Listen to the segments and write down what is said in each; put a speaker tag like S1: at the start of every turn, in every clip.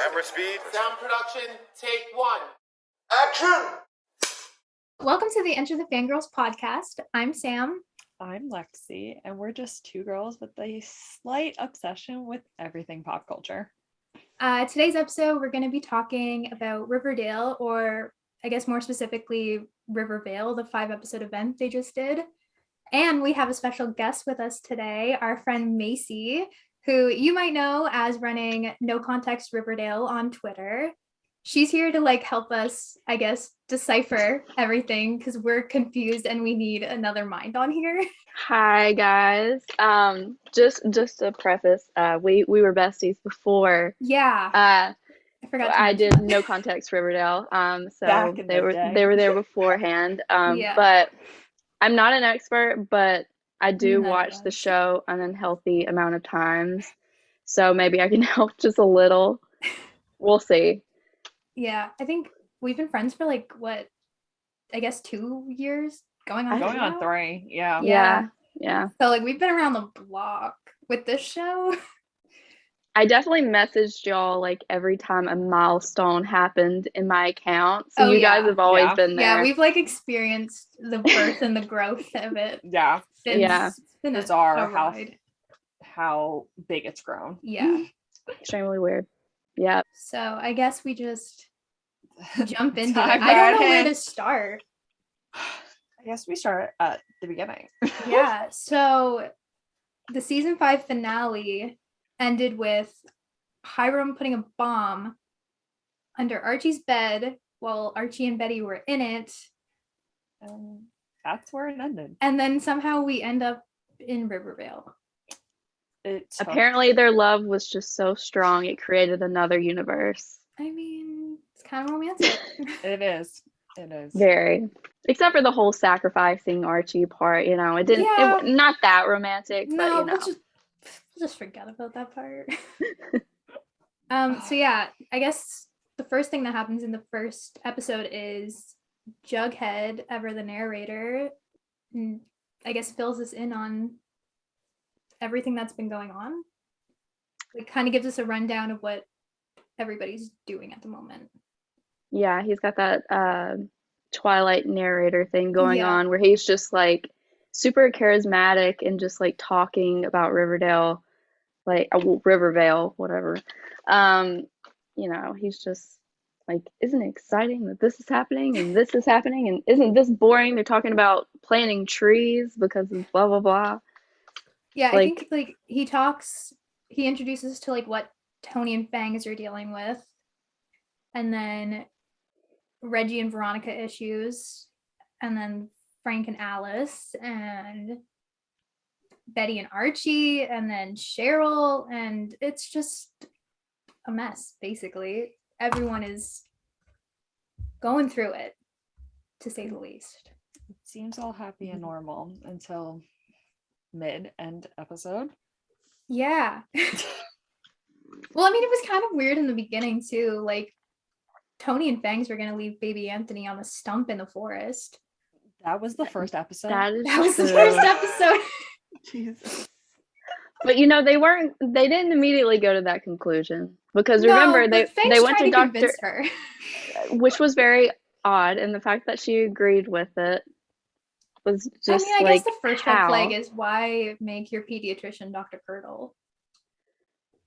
S1: Camera speed.
S2: Sound production, take one.
S1: Action!
S3: Welcome to the Enter the Fangirls podcast. I'm Sam.
S4: I'm Lexie, and we're just two girls with a slight obsession with everything pop culture.
S3: Today's episode, we're going to be talking about Riverdale, or I guess more specifically, Rivervale, the 5-episode event they just did. And we have a special guest with us today, our friend Macy, who you might know as running No Context Riverdale on Twitter. She's here to help us, I guess, decipher everything because we're confused and we need another mind on here.
S5: Hi guys. Just to preface, we were besties before.
S3: Yeah. I forgot.
S5: I did No Context Riverdale. So they were there beforehand.
S3: Yeah.
S5: But I'm not an expert, but I do watch the show an unhealthy amount of times. So maybe I can help just a little. We'll see.
S3: Yeah, I think we've been friends for 2 years, going on
S4: 3.
S5: Yeah.
S3: So we've been around the block with this show.
S5: I definitely messaged y'all every time a milestone happened in my account. So you guys have always been there.
S3: Yeah, we've experienced the birth and the growth of it.
S4: Yeah.
S3: It's been
S4: bizarre how big it's grown.
S3: Yeah.
S5: Extremely weird. Yeah.
S3: So I guess we just jump into it.
S4: Dive
S3: I don't
S4: right
S3: know where
S4: in.
S3: to start.
S4: I guess we start at the beginning.
S3: Yeah. So the season 5 finale ended with Hiram putting a bomb under Archie's bed while Archie and Betty were in it.
S4: That's where it ended.
S3: And then somehow we end up in Rivervale.
S5: Apparently their love was just so strong it created another universe.
S3: I mean, it's kind of romantic.
S4: It is.
S5: Very. Except for the whole sacrificing Archie part, it didn't.
S3: Yeah.
S5: It, not that romantic,
S3: No,
S5: but
S3: we'll just forget about that part. So yeah, I guess the first thing that happens in the first episode is Jughead, ever the narrator, I guess fills us in on everything that's been going on. It kind of gives us a rundown of what everybody's doing at the moment.
S5: Yeah, he's got that Twilight narrator thing going on where he's just super charismatic and just talking about Riverdale, Rivervale, whatever. He's just isn't it exciting that this is happening and this is happening and isn't this boring? They're talking about planting trees because of blah blah blah.
S3: Yeah, I think he introduces to what Tony and Fangs are dealing with, and then Reggie and Veronica issues, and then Frank and Alice, and Betty and Archie, and then Cheryl, and it's just a mess, basically. Everyone is going through it, to say the least.
S4: It seems all happy and normal until mid-end episode.
S3: Yeah. Well, I mean, it was kind of weird in the beginning, too. Tony and Fangs were going to leave baby Anthony on the stump in the forest.
S4: That was the first episode.
S3: That was the first episode.
S4: Jesus.
S5: But they didn't immediately go to that conclusion because remember they went to Dr.
S3: her.
S5: Which was very odd, and the fact that she agreed with it was just
S3: I guess the first red flag is why make your pediatrician Dr. Curdle.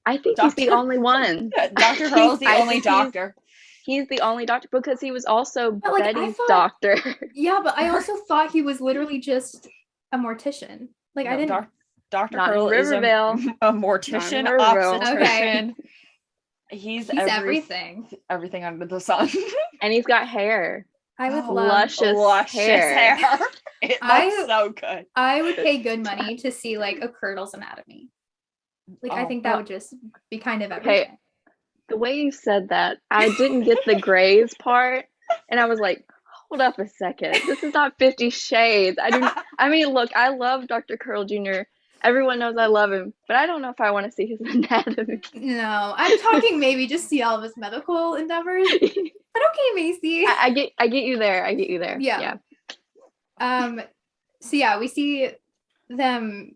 S5: I think he's the only one.
S4: Dr. Hurl's the only doctor.
S5: He's the only doctor because he was also Betty's doctor.
S3: Yeah, but I also thought he was literally just a mortician. I didn't.
S4: Dr. Hurl is a mortician, obstetrician.
S3: Okay.
S4: He's
S3: everything.
S4: Everything under the sun.
S5: And he's got hair.
S3: I would love
S5: luscious hair.
S4: It looks so good.
S3: I would pay good money to see a Curdle's anatomy. I think that would just be kind of everything.
S5: Okay. The way you said that, I didn't get the Graves part, and I was like, hold up a second. This is not 50 Shades. Look, I love Dr. Curl Jr. Everyone knows I love him, but I don't know if I want to see his anatomy.
S3: No, I'm talking maybe just see all of his medical endeavors. But okay, Macy.
S5: I get you there.
S3: Yeah. So yeah, we see them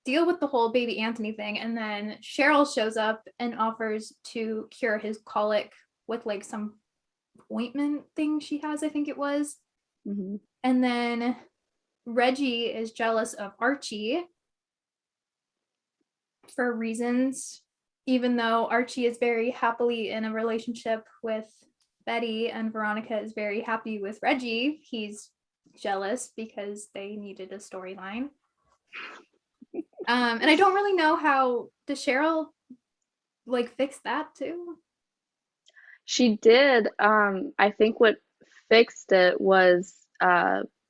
S3: deal with the whole baby Anthony thing, and then Cheryl shows up and offers to cure his colic with like some ointment thing she has, I think it was.
S5: Mm-hmm.
S3: And then Reggie is jealous of Archie for reasons, even though Archie is very happily in a relationship with Betty and Veronica is very happy with Reggie. He's jealous because they needed a storyline. And I don't really know how does Cheryl like fix that too?
S5: She did. I think what fixed it was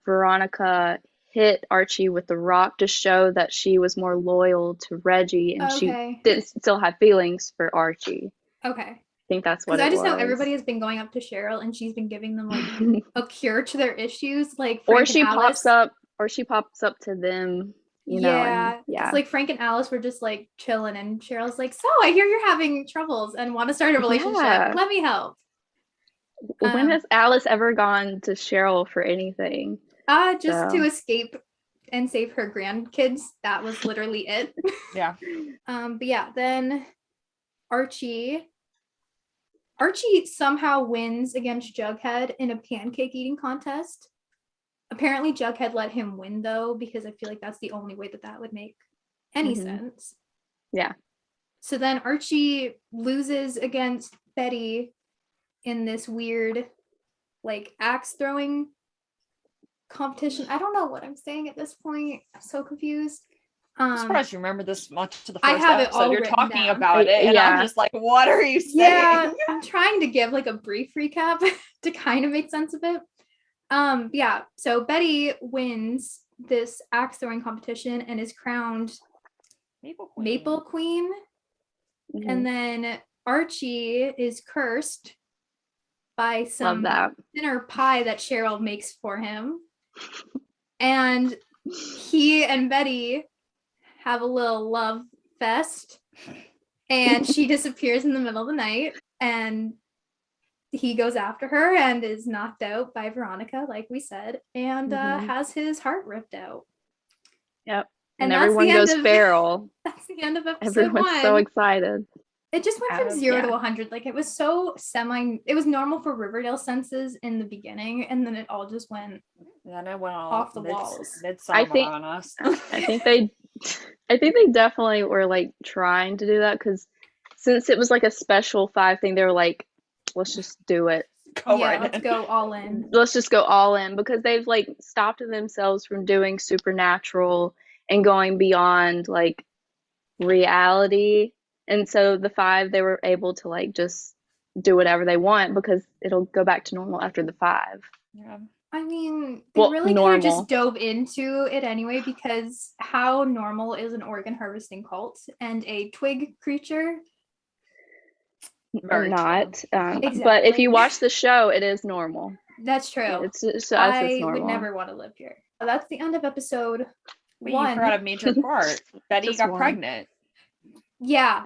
S5: Veronica hit Archie with the rock to show that she was more loyal to Reggie and she didn't still have feelings for Archie.
S3: Okay.
S5: I think that's what it was.
S3: Because I just know everybody has been going up to Cheryl and she's been giving them like a cure to their issues, like Frank
S5: or she
S3: and Alice.
S5: pops up to them, you know.
S3: Yeah. It's like Frank and Alice were just like chilling and Cheryl's like, so I hear you're having troubles and want to start a relationship.
S5: Yeah.
S3: Let me help.
S5: When has Alice ever gone to Cheryl for anything?
S3: Just to escape and save her grandkids. That was literally it.
S4: Yeah.
S3: But yeah, then Archie somehow wins against Jughead in a pancake eating contest. Apparently Jughead let him win though, because I feel like that's the only way that would make any sense.
S5: Yeah.
S3: So then Archie loses against Betty in this weird like axe throwing competition. I don't know what I'm saying at this point. I'm so confused.
S4: I'm surprised you remember this much to the
S3: I
S4: first
S3: have
S4: episode.
S3: it all
S4: You're
S3: written
S4: talking
S3: down.
S4: about it, and I'm just like, what are you saying?
S3: Yeah, I'm trying to give like a brief recap to kind of make sense of it. Yeah, so Betty wins this axe throwing competition and is crowned Maple Queen. And then Archie is cursed by some dinner pie that Cheryl makes for him. And he and Betty have a little love fest. And she disappears in the middle of the night. And he goes after her and is knocked out by Veronica, like we said, and has his heart ripped out.
S5: Yep. And everyone goes feral.
S3: That's the end of episode
S5: Everyone's
S3: 1.
S5: so excited.
S3: It just went from 0 to 100. Like it was so it was normal for Riverdale senses in the beginning, and then it all just went.
S4: Then it went all
S3: off the walls.
S4: Midsummer on us.
S5: I think they definitely were like trying to do that because since it was like a special 5 thing, they were like, let's just do it.
S3: Let's go all in.
S5: Let's just go all in because they've like stopped themselves from doing supernatural and going beyond like reality. And so the 5, they were able to like just do whatever they want because it'll go back to normal after the 5.
S4: Yeah.
S3: I mean, they really kind of just dove into it anyway, because how normal is an organ harvesting cult and a twig creature?
S5: Not.
S3: Exactly.
S5: But if you watch the show, it is normal.
S3: That's true.
S5: It's normal.
S3: Would never want to live here. That's the end of episode 1.
S4: You forgot a major part. Betty got pregnant.
S3: Yeah.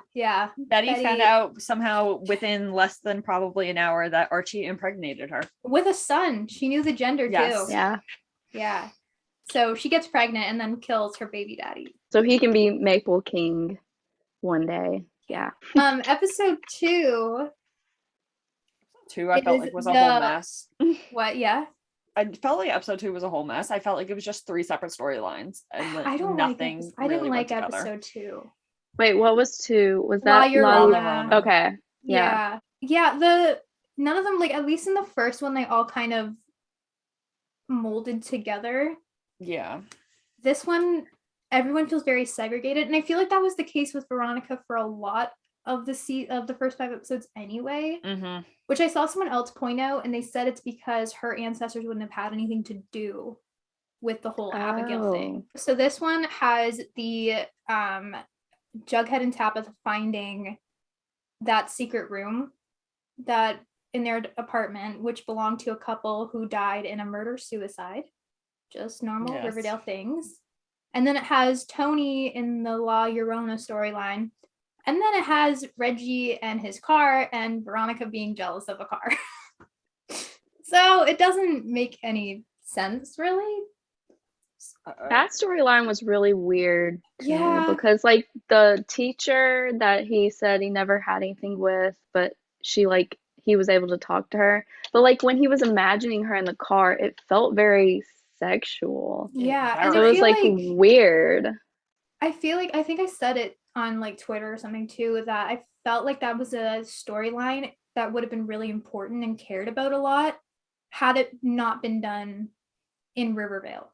S4: Betty found out somehow within less than probably an hour that Archie impregnated her.
S3: With a son. She knew the gender too. Yeah. So she gets pregnant and then kills her baby daddy.
S5: So he can be Maple King one day. Yeah.
S3: Episode 2.
S4: I felt like was a whole mess.
S3: What? Yeah.
S4: I felt like episode 2 was a whole mess. I felt like it was just 3 separate storylines and
S3: I didn't like
S4: together.
S3: episode 2.
S5: Wait, what was 2? Was that
S3: La Llorona?
S5: Okay.
S3: Yeah. None of them, like at least in the first one, they all kind of molded together.
S4: Yeah.
S3: This one, everyone feels very segregated, and I feel like that was the case with Veronica for a lot of the first 5 episodes anyway.
S4: Mm-hmm.
S3: Which I saw someone else point out, and they said it's because her ancestors wouldn't have had anything to do with the whole Abigail thing. So this one has the Jughead and Tabitha finding that secret room that in their apartment, which belonged to a couple who died in a murder-suicide. Just normal Riverdale things. And then it has Tony in the La Llorona storyline. And then it has Reggie and his car and Veronica being jealous of a car. So it doesn't make any sense, really.
S5: That storyline was really weird to me
S3: Yeah.
S5: because like the teacher that he said he never had anything with, but she like he was able to talk to her. But like when he was imagining her in the car, it felt very sexual.
S3: Yeah,
S4: Very.
S3: and
S5: So
S3: I
S5: it was
S3: feel
S5: like
S3: like
S5: weird.
S3: I feel like I think I said it on like Twitter or something too, that I felt like that was a storyline that would have been really important and cared about a lot had it not been done in Rivervale.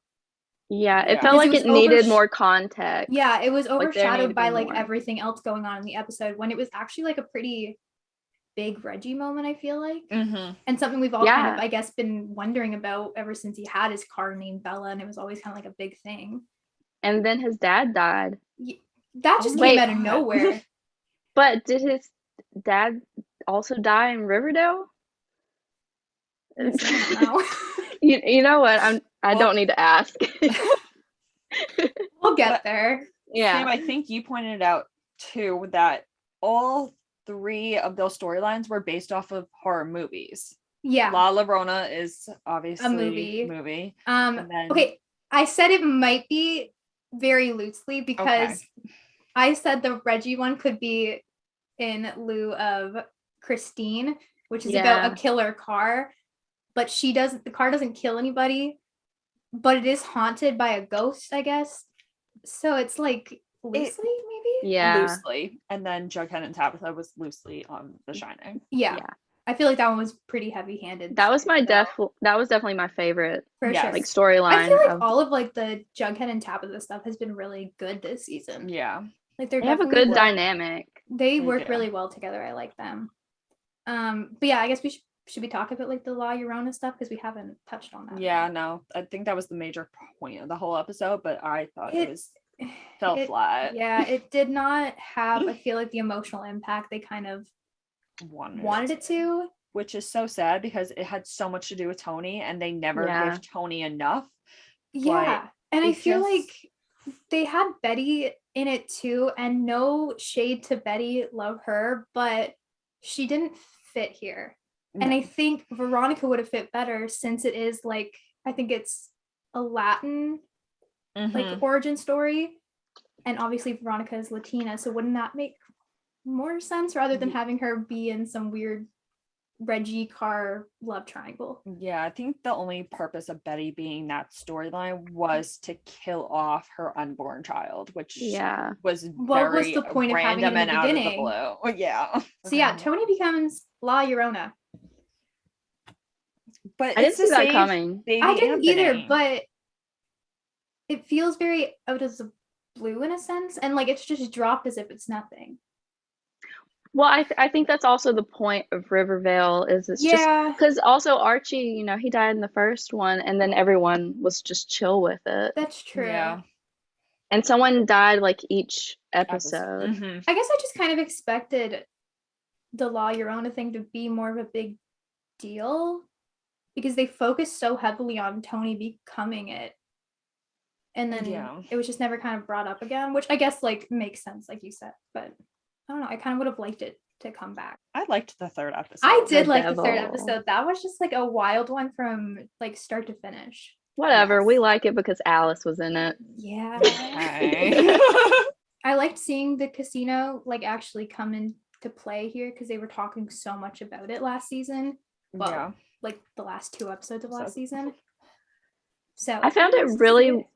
S5: Yeah, it
S4: Yeah.
S5: felt
S3: Because it
S5: like
S3: was
S5: it needed more context.
S3: Yeah, it was
S5: Like there needed
S3: overshadowed
S5: to
S3: by
S5: be
S3: like
S5: more.
S3: everything else going on in the episode when it was actually like a pretty big Reggie moment, I feel like.
S4: Mm-hmm.
S3: And something we've all kind of,
S5: Yeah.
S3: I guess, been wondering about ever since he had his car named Bella, and it was always kind of like a big thing.
S5: And then his dad died.
S3: That
S4: Oh
S3: just
S4: my
S3: came
S5: Wait.
S3: out of
S4: God.
S3: nowhere.
S5: But did his dad also die in Riverdale?
S3: Honestly, I don't know.
S5: You know what? I
S4: Well-
S5: don't need to ask.
S3: We'll get
S4: But-
S3: there.
S5: Yeah.
S4: Sam, I think you pointed out too that all 3 of those storylines were based off of horror movies.
S3: Yeah,
S4: La Llorona is obviously
S3: a movie.
S4: movie.
S3: Um,
S4: And then-
S3: okay, I said it might be very loosely because I said the Reggie one could be in lieu of Christine, which is about
S5: Yeah.
S3: a killer car, but the car doesn't kill anybody, but it is haunted by a ghost, I guess. So it's like loosely, maybe?
S5: Yeah.
S4: Loosely. And then Jughead and Tabitha was loosely on The Shining.
S3: Yeah.
S5: Yeah.
S3: I feel like that one was pretty heavy-handed.
S5: That was
S3: too, though,
S5: that was definitely my favorite
S3: for
S4: Yes.
S3: sure.
S5: like storyline.
S3: I feel like
S5: of-
S3: all of like the Jughead and Tabitha stuff has been really good this season.
S4: Yeah.
S3: Like they're
S5: they have a
S3: definitely
S5: good
S3: work-
S5: dynamic.
S3: They
S4: They
S3: work
S4: do.
S3: really well together. I like them. But yeah, I guess we should we talk about like the La Llorona stuff because we haven't touched on that.
S4: Yeah, no. I think that was the major point of the whole episode, but I thought it was fell
S3: it-
S4: flat.
S3: Yeah, it did not have, I feel like, the emotional impact they kind of wanted it to.
S4: Which is so sad because it had so much to do with Tony and they never
S5: Yeah.
S4: gave Tony enough.
S3: Yeah. And I
S4: it
S3: feel
S4: just-
S3: like they had Betty in it too, and no shade to Betty, love her, but she didn't fit here. And I think Veronica would have fit better since it is like, I think it's a Latin like origin story. And obviously Veronica is Latina, so wouldn't that make more sense rather than having her be in some weird Reggie Carr love triangle?
S4: Yeah, I think the only purpose of Betty being that storyline was to kill off her unborn child, which
S5: Yeah.
S4: was
S3: What was
S4: very
S3: the point of having it
S4: random
S3: in the
S4: and out of the
S3: beginning?
S4: blue. Yeah.
S3: So yeah, Tony becomes La Llorona.
S4: But
S5: I didn't
S4: it's
S5: see
S4: to
S5: that
S4: save
S5: coming.
S4: baby
S3: I didn't either,
S4: Anthony.
S3: but it feels very out of the blue in a sense, and like it's just dropped as if it's nothing.
S5: Well, I think that's also the point of Rivervale is it's just
S3: Yeah,
S5: because also Archie, you know, he died in the first one and then everyone was just chill with it.
S3: that's true.
S4: Yeah.
S5: And someone died like each episode.
S4: Mhm.
S3: I guess I just kind of expected the La Llorona thing to be more of a big deal because they focused so heavily on Tony becoming it. And then
S4: Yeah.
S3: it was just never kind of brought up again, which I guess like makes sense, like you said. But I don't know. I kind of would have liked it to come back.
S4: I liked the third episode.
S3: I did like the third
S5: devil.
S3: episode. That was just like a wild one from like start to finish.
S5: Whatever,
S3: Yes.
S5: we like it because Alice was in it.
S3: Yeah.
S4: Okay.
S3: I liked seeing the casino like actually come into play here because they were talking so much about it last season. Well,
S4: yeah.
S3: like the last 2 episodes of last
S4: So-
S3: season. So
S5: I found
S3: it's
S5: it
S3: nice to see
S5: really
S3: it.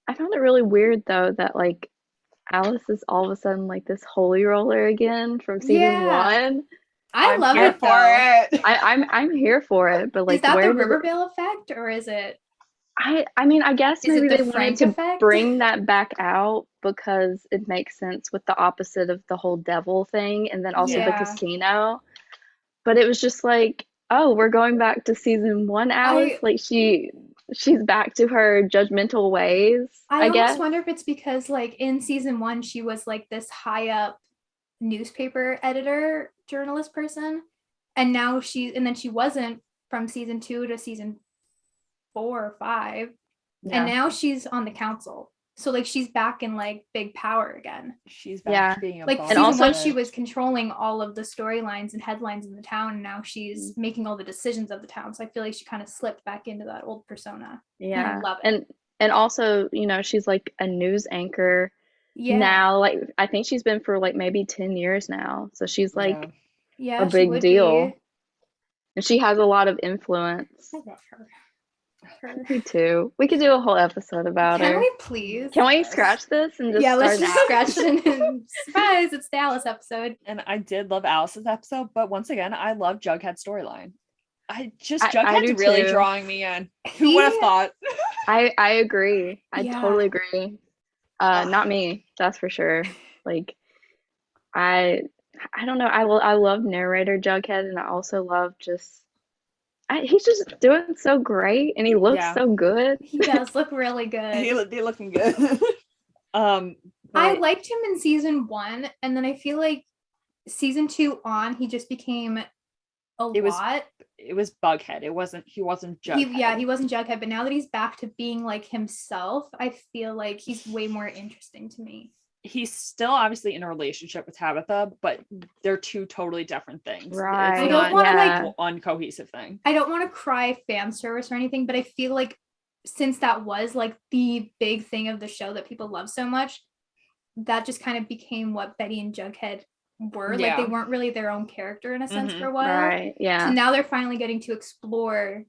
S5: I found it really weird though that like Alice is all of a sudden like this holy roller again from season
S3: Yeah.
S5: 1.
S3: I
S4: I'm
S3: love
S4: here
S3: it
S4: for
S3: though.
S4: it.
S5: I'm here for it, but like
S3: Is that
S5: where
S3: the
S5: did it-
S3: Rivervale effect or is it?
S5: I mean, I guess
S3: Is it
S5: maybe
S3: the
S5: they wanted
S3: Frank
S5: to
S3: effect?
S5: bring that back out because it makes sense with the opposite of the whole devil thing and then also the
S3: Yeah.
S5: casino. But it was just like, oh, we're going back to season 1, Alice. Like she's back to her judgmental ways,
S3: I
S5: I
S3: almost
S5: guess.
S3: wonder if it's because like in season 1 she was like this high up newspaper editor journalist person, and now then she wasn't from season 2 to season 4 or 5, and now she's on the council. So like she's back in like big power again.
S4: She's back
S5: Yeah.
S4: to being a
S3: Like
S4: boss
S3: season
S5: also-
S3: 1 she was controlling all of the storylines and headlines in the town, and now she's making all the decisions of the town. So I feel like she kind of slipped back into that old persona.
S5: Yeah.
S3: love it.
S5: And And also, she's like a news anchor
S3: Yeah.
S5: now. Like, I think she's been for like maybe 10 years now. So she's like
S3: Yeah,
S5: a
S3: she
S5: big
S3: would
S5: deal.
S3: be.
S5: And she has a lot of influence.
S3: I love her.
S5: Me too. We could do a whole episode about
S3: Can
S5: her.
S3: we please?
S5: Can we
S4: Yes.
S5: scratch this and just
S3: Yeah, let's
S5: start
S3: just
S5: now?
S3: scratch it and surprise, it's the Alice episode.
S4: And I did love Alice's episode, but once again, I love Jughead's storyline.
S5: I
S4: Jughead's
S5: do
S4: really
S5: too.
S4: drawing me in. Who would have thought?
S5: I agree. I
S3: Yeah.
S5: totally agree. Not me, that's for sure. Like, I don't know. I love narrator Jughead, and I also love he's just doing so great, and he looks
S4: Yeah.
S5: so good.
S3: He does look really good.
S4: They're looking good.
S3: I
S4: but
S3: liked him in season 1, and then I feel like season 2 on, he just became a
S4: It was
S3: lot.
S4: it was Bughead. He wasn't Jughead.
S3: He wasn't Jughead, but now that he's back to being like himself, I feel like he's way more interesting to me.
S4: He's still obviously in a relationship with Tabitha, but they're two totally different things.
S5: Right.
S4: It's
S3: I don't wanna,
S5: yeah.
S4: like one cohesive thing.
S3: I don't want to cry fan service or anything, but I feel like since that was like the big thing of the show that people love so much, that just kind of became what Betty and Jughead were. Like, they
S4: Yeah.
S3: weren't really their own character in a sense
S4: Mhm.
S3: for a while.
S5: Right. Yeah.
S3: So now they're finally getting to explore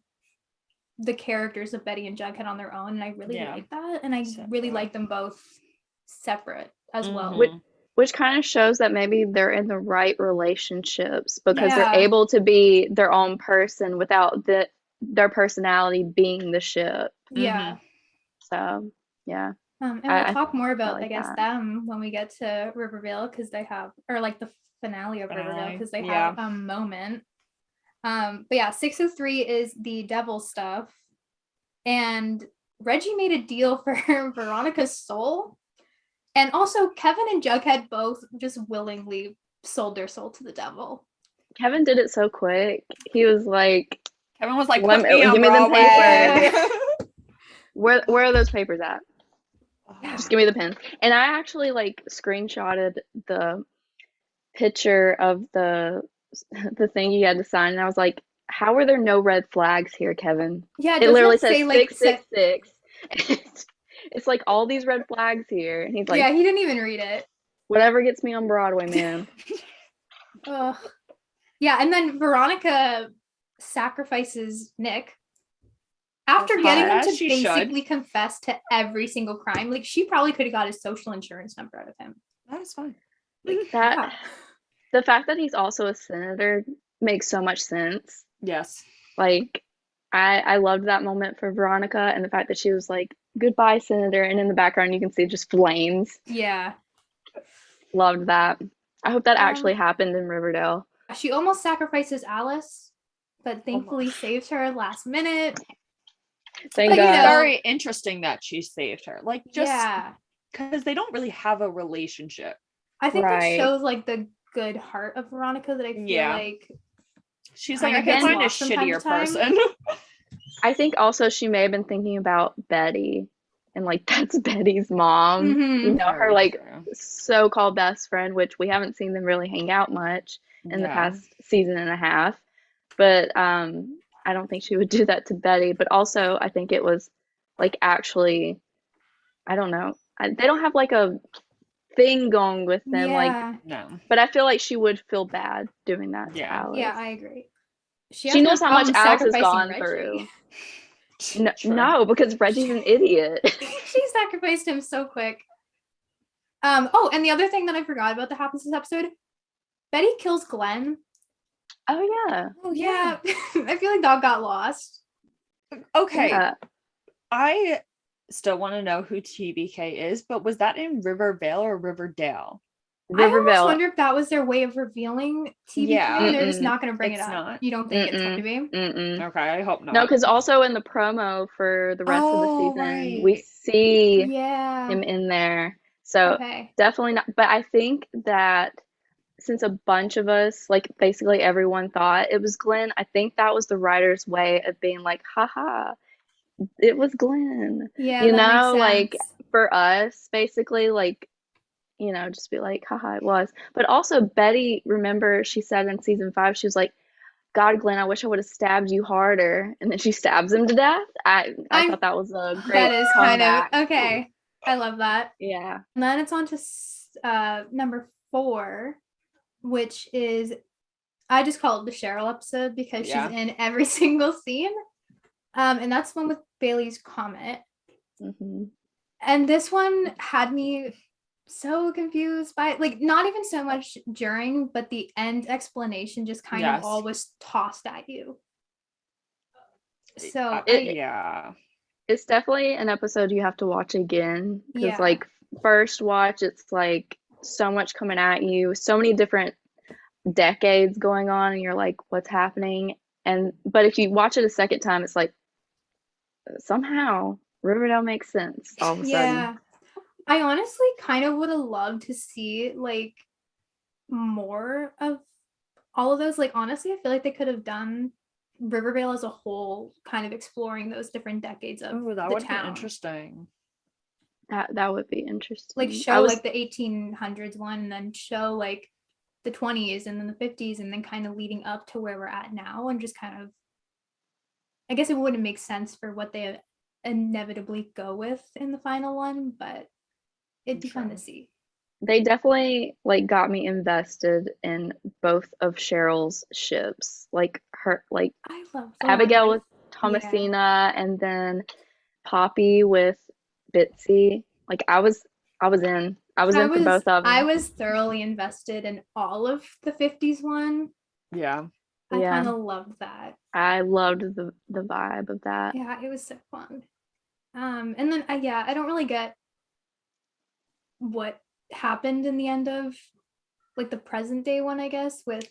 S3: the characters of Betty and Jughead on their own, and I really
S4: Yeah.
S3: like that. And I really
S4: Separate.
S3: like them both separate as well.
S4: Mhm.
S5: Which kind of shows that maybe they're in the right relationships because
S3: Yeah.
S5: they're able to be their own person without their personality being the ship.
S3: Yeah.
S5: So, yeah.
S3: And
S5: I-
S3: we'll talk more about,
S5: like
S3: I guess,
S5: that.
S3: them when we get to Rivervale, because they have, or like the finale of Rivervale,
S4: Finale,
S3: because they
S4: yeah.
S3: have a moment. But yeah, 603 is the devil stuff. And Reggie made a deal for Veronica's soul. And also, Kevin and Jughead both just willingly sold their soul to the devil.
S5: Kevin did it so quick. He was like,
S4: Kevin was like,
S5: Let
S4: "Put
S5: me-
S4: me on
S5: give me them
S4: Broadway."
S5: where are those papers at?
S3: Yeah.
S5: Just give me the pen. And I actually like screenshotted the picture of the thing you had to sign, and I was like, how are there no red flags here, Kevin?
S3: Yeah,
S5: It
S3: doesn't
S5: literally
S3: say,
S5: says
S3: like,
S5: 666. It's like all these red flags here, and he's like,
S3: yeah, he didn't even read it.
S5: whatever gets me on Broadway, man.
S3: Ugh. Yeah, and then Veronica sacrifices Nick after
S4: As
S3: getting him
S4: as
S3: to
S4: she
S3: basically confess to every single crime. Like, she probably could have got his social insurance number out of him.
S4: That was fine.
S5: That
S3: Yeah.
S5: the fact that he's also a senator makes so much sense.
S4: Yes.
S5: Like, I loved that moment for Veronica, and the fact that she was like, goodbye, Senator, and in the background you can see just flames.
S3: Yeah.
S5: Loved that. I hope that actually happened in Riverdale.
S3: She almost sacrifices Alice, but thankfully saves her last minute.
S5: Thank
S3: But, you
S5: God.
S3: know,
S4: Very interesting that she saved her. Like, just
S3: yeah.
S4: because they don't really have a relationship.
S3: I think that
S5: Right.
S3: shows like the good heart of Veronica that I feel
S4: Yeah.
S3: like
S4: She's
S3: Kinda
S4: like, I can
S3: gets
S4: find a
S3: lost from time to
S4: shittier
S3: time.
S4: person.
S5: I think also she may have been thinking about Betty, and like that's Betty's mom.
S3: Mhm.
S5: You know, her
S4: Very
S5: like
S4: true.
S5: so-called best friend, which we haven't seen them really hang out much in the
S4: Yeah.
S5: past season and a half. But I don't think she would do that to Betty. But also, I think it was like actually, I don't know. They don't have like a thing going with them. Like,
S3: yeah.
S4: No.
S5: but I feel like she would feel bad doing that to
S4: Yeah.
S5: Alice.
S3: Yeah, I agree.
S5: She
S3: has no
S5: knows how much
S3: problem
S5: Alice has
S3: sacrificing
S5: gone
S3: Reggie.
S5: through. No,
S4: True.
S5: no, because Reggie's an idiot.
S3: She sacrificed him so quick. Oh, and the other thing that I forgot about that happens this episode, Betty kills Glenn.
S5: Oh yeah.
S3: Oh yeah. I feel like that got lost.
S4: Okay.
S5: Yeah.
S4: I still want to know who TBK is, but was that in Rivervale or Riverdale?
S3: I almost
S5: Rivervale.
S3: wonder if that was their way of revealing TBK,
S4: Yeah.
S3: and they're just
S5: Mm-mm.
S3: not going to bring it
S4: It's
S3: up.
S4: not.
S3: You don't think it's going to be?
S5: Mm-mm.
S4: Okay, I hope not.
S5: No, because also in the promo for the rest of the
S4: Oh,
S5: season, we
S4: right.
S5: see
S3: Yeah.
S5: him in there. So
S3: Okay.
S5: definitely not. But I think that since a bunch of us, like basically everyone thought it was Glenn, I think that was the writer's way of being like, haha, it was Glenn.
S3: Yeah,
S5: You
S3: that
S5: know,
S3: makes
S5: like
S3: sense.
S5: for us, basically, like, you know, just be like, haha, it was. But also Betty, remember she said in season 5, she was like, God, Glenn, I wish I would have stabbed you harder. And then she stabs him to death. I thought that was a great
S3: That is kind
S5: comeback.
S3: of okay. I love that.
S5: Yeah.
S3: And then it's on to number 4, which is, I just call it the Cheryl episode because she's in every single scene. And that's one with Bailey's Comet.
S5: Mm-hmm.
S3: And this one had me so confused by it. Like, not even so much during, but the end explanation just kind of all was tossed at you. So
S5: it's definitely an episode you have to watch again, because like first watch, it's like so much coming at you, so many different decades going on, and you're like, what's happening? But if you watch it a second time, it's like somehow Riverdale makes sense all of a sudden.
S3: I honestly kind of would have loved to see like more of all of those. Like, honestly, I feel like they could have done Rivervale as a whole, kind of exploring those different decades of
S4: that
S3: the
S4: would
S3: town.
S4: be interesting.
S5: That would be interesting.
S3: Like, show like the 1800s one, and then show like the 20s, and then the 50s, and then kind of leading up to where we're at now, and just kind of, I guess it wouldn't make sense for what they inevitably go with in the final one, but it'd be fun to see.
S5: They definitely like got me invested in both of Cheryl's ships. Like her, like
S3: I love
S5: Abigail with Thomasina, and then Poppy with Bitsy. Like I was in for both of them.
S3: I was thoroughly invested in all of the 50s one.
S4: Yeah.
S3: I kind of loved that.
S5: I loved the vibe of that.
S3: Yeah, it was so fun. And then I don't really get what happened in the end of like the present day one, I guess, with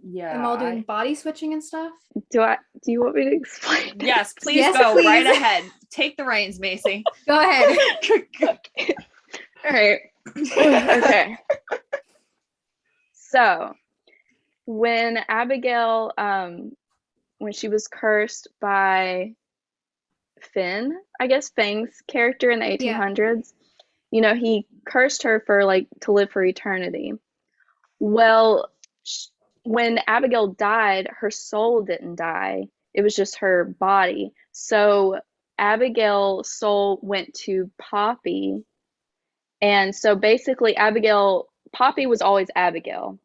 S3: them all doing body switching and stuff.
S5: Do you want me to explain?
S4: Yes, please go right ahead. Take the reins, Macy.
S3: Go ahead.
S5: All right. Okay. So when Abigail, when she was cursed by Finn, I guess Fang's character in the 1800s, you know, he cursed her for like to live for eternity. Well, when Abigail died, her soul didn't die. It was just her body. So Abigail's soul went to Poppy. And so basically Poppy was always Abigail.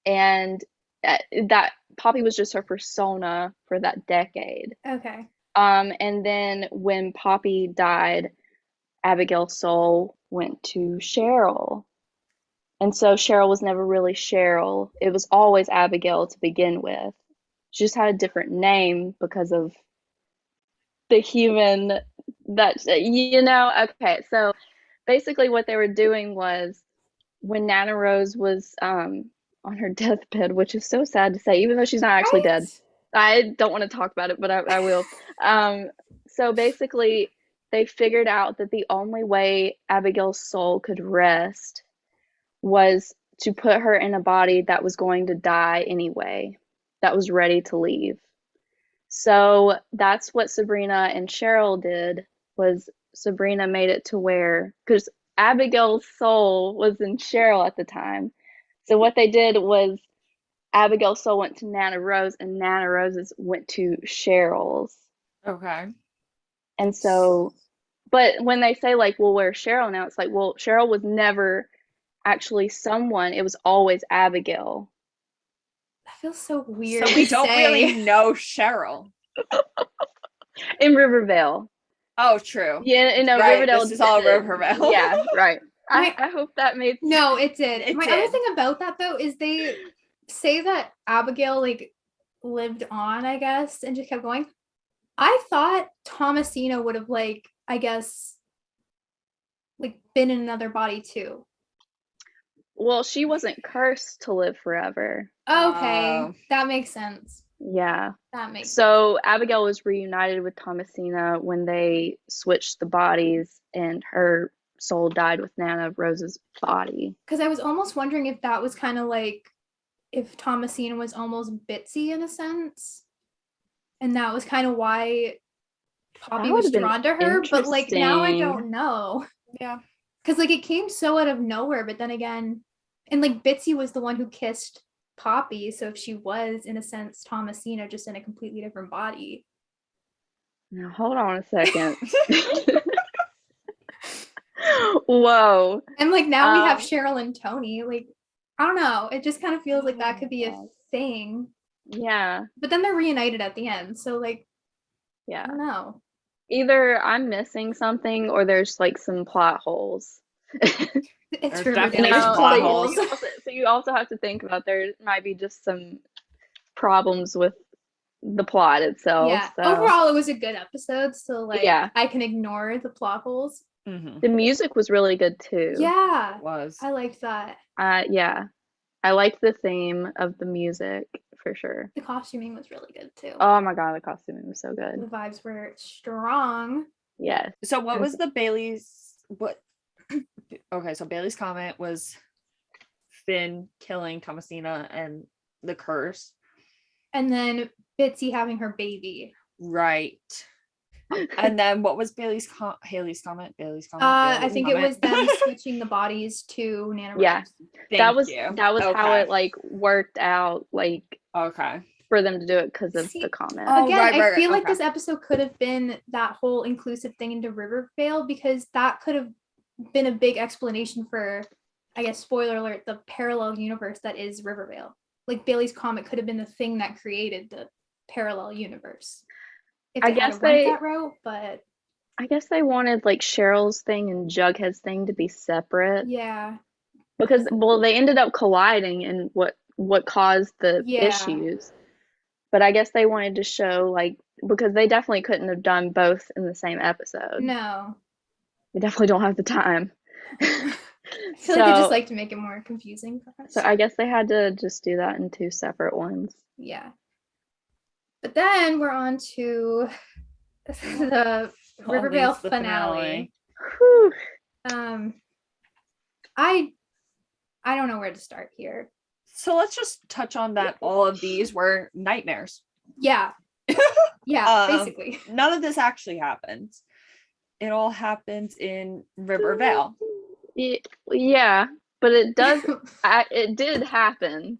S5: And that Poppy was just her persona for that decade.
S3: Okay.
S5: And then when Poppy died, Abigail's soul went to Cheryl. And so Cheryl was never really Cheryl. It was always Abigail to begin with. She just had a different name because of the human that, you know. Okay, so basically what they were doing was when Nana Rose was on her deathbed, which is so sad to say, even though she's not actually dead. I don't want to talk about it, but I will. So basically they figured out that the only way Abigail's soul could rest was to put her in a body that was going to die anyway, that was ready to leave. So that's what Sabrina and Cheryl did. Was Sabrina made it to where, because Abigail's soul was in Cheryl at the time. So what they did was Abigail's soul went to Nana Rose, and Nana Rose's went to Cheryl's.
S4: Okay.
S5: And so, but when they say like, well, where's Cheryl now? It's like, well, Cheryl was never actually someone. It was always Abigail.
S3: That feels so weird.
S4: So we don't really know Cheryl.
S5: In Rivervale.
S4: Oh, true.
S5: Yeah, in
S4: right.
S5: Riverdale.
S4: This is all Rivervale.
S5: Yeah, right. I hope that made sense.
S3: No, it did. My
S4: did.
S3: other thing about that though is they say that Abigail like lived on, I guess, and just kept going. I thought Thomasina would have like, I guess, like been in another body too.
S5: Well, she wasn't cursed to live forever.
S3: Okay, that makes sense.
S5: Yeah.
S3: That makes
S5: sense. Abigail was reunited with Thomasina when they switched the bodies, and her soul died with Nana Rose's body.
S3: Because I was almost wondering if that was kind of like, if Thomasina was almost Bitsy in a sense. And that was kind of why Poppy was drawn to her. But like now I don't know.
S4: Yeah.
S3: Because like it came so out of nowhere, but then again, and like Bitsy was the one who kissed Poppy, so if she was in a sense Thomasina, just in a completely different body.
S5: Now hold on a second. Whoa.
S3: And like now we have Cheryl and Tony. Like, I don't know. It just kind of feels like that could be a thing.
S5: Yeah.
S3: But then they're reunited at the end. So like, I
S5: Yeah.
S3: don't know.
S5: Either I'm missing something or there's like some plot holes.
S3: It's
S4: There's definitely
S3: Riverdale.
S4: some plot holes.
S5: So you also have to think about there might be just some problems with the plot itself.
S3: Yeah.
S5: So.
S3: Overall, it was a good episode. So like,
S5: Yeah.
S3: I can ignore the plot holes.
S4: Mm-hmm.
S5: The music was really good too.
S3: Yeah.
S4: It was.
S3: I liked that.
S5: Yeah. I liked the theme of the music for sure.
S3: The costuming was really good too.
S5: Oh my god, the costuming was so
S3: The
S5: good.
S3: vibes were strong.
S5: Yes.
S4: So what was the Bailey's okay, so Bailey's comment was Finn killing Thomasina and the curse.
S3: And then Bitsy having her baby.
S4: Right. And then what was Haley's comment?
S3: I think it was them switching the bodies to NaNoWriMo.
S5: Yeah. That was
S4: Okay.
S5: how it like worked out, like
S4: Okay.
S5: for them to do it because of the comment.
S4: Oh,
S3: Again,
S4: right,
S3: I feel like
S4: okay.
S3: this episode could have been that whole inclusive thing into Rivervale, because that could have been a big explanation for, I guess, spoiler alert, the parallel universe that is Rivervale. Like Bailey's comet could have been the thing that created the parallel universe. If
S5: I
S3: they
S5: guess
S3: had went
S5: they-
S3: that route, but
S5: I guess they wanted like Cheryl's thing and Jughead's thing to be separate
S3: yeah,
S5: because they ended up colliding and what caused the
S3: Yeah.
S5: issues. But I guess they wanted to show like because they definitely couldn't have done both in the same episode.
S3: no.
S5: They definitely don't have the time.
S3: I feel like they just like to make it more confusing for us.
S5: So I guess they had to just do that in two separate ones.
S3: Yeah. But then we're on to the Rivervale
S4: the
S3: finale.
S5: Whew.
S3: I don't know where to start here.
S4: So let's just touch on that all of these were nightmares.
S3: Yeah. Yeah, basically.
S4: None of this actually happens. It all happens in Rivervale.
S5: Yeah, but it does. It did happen.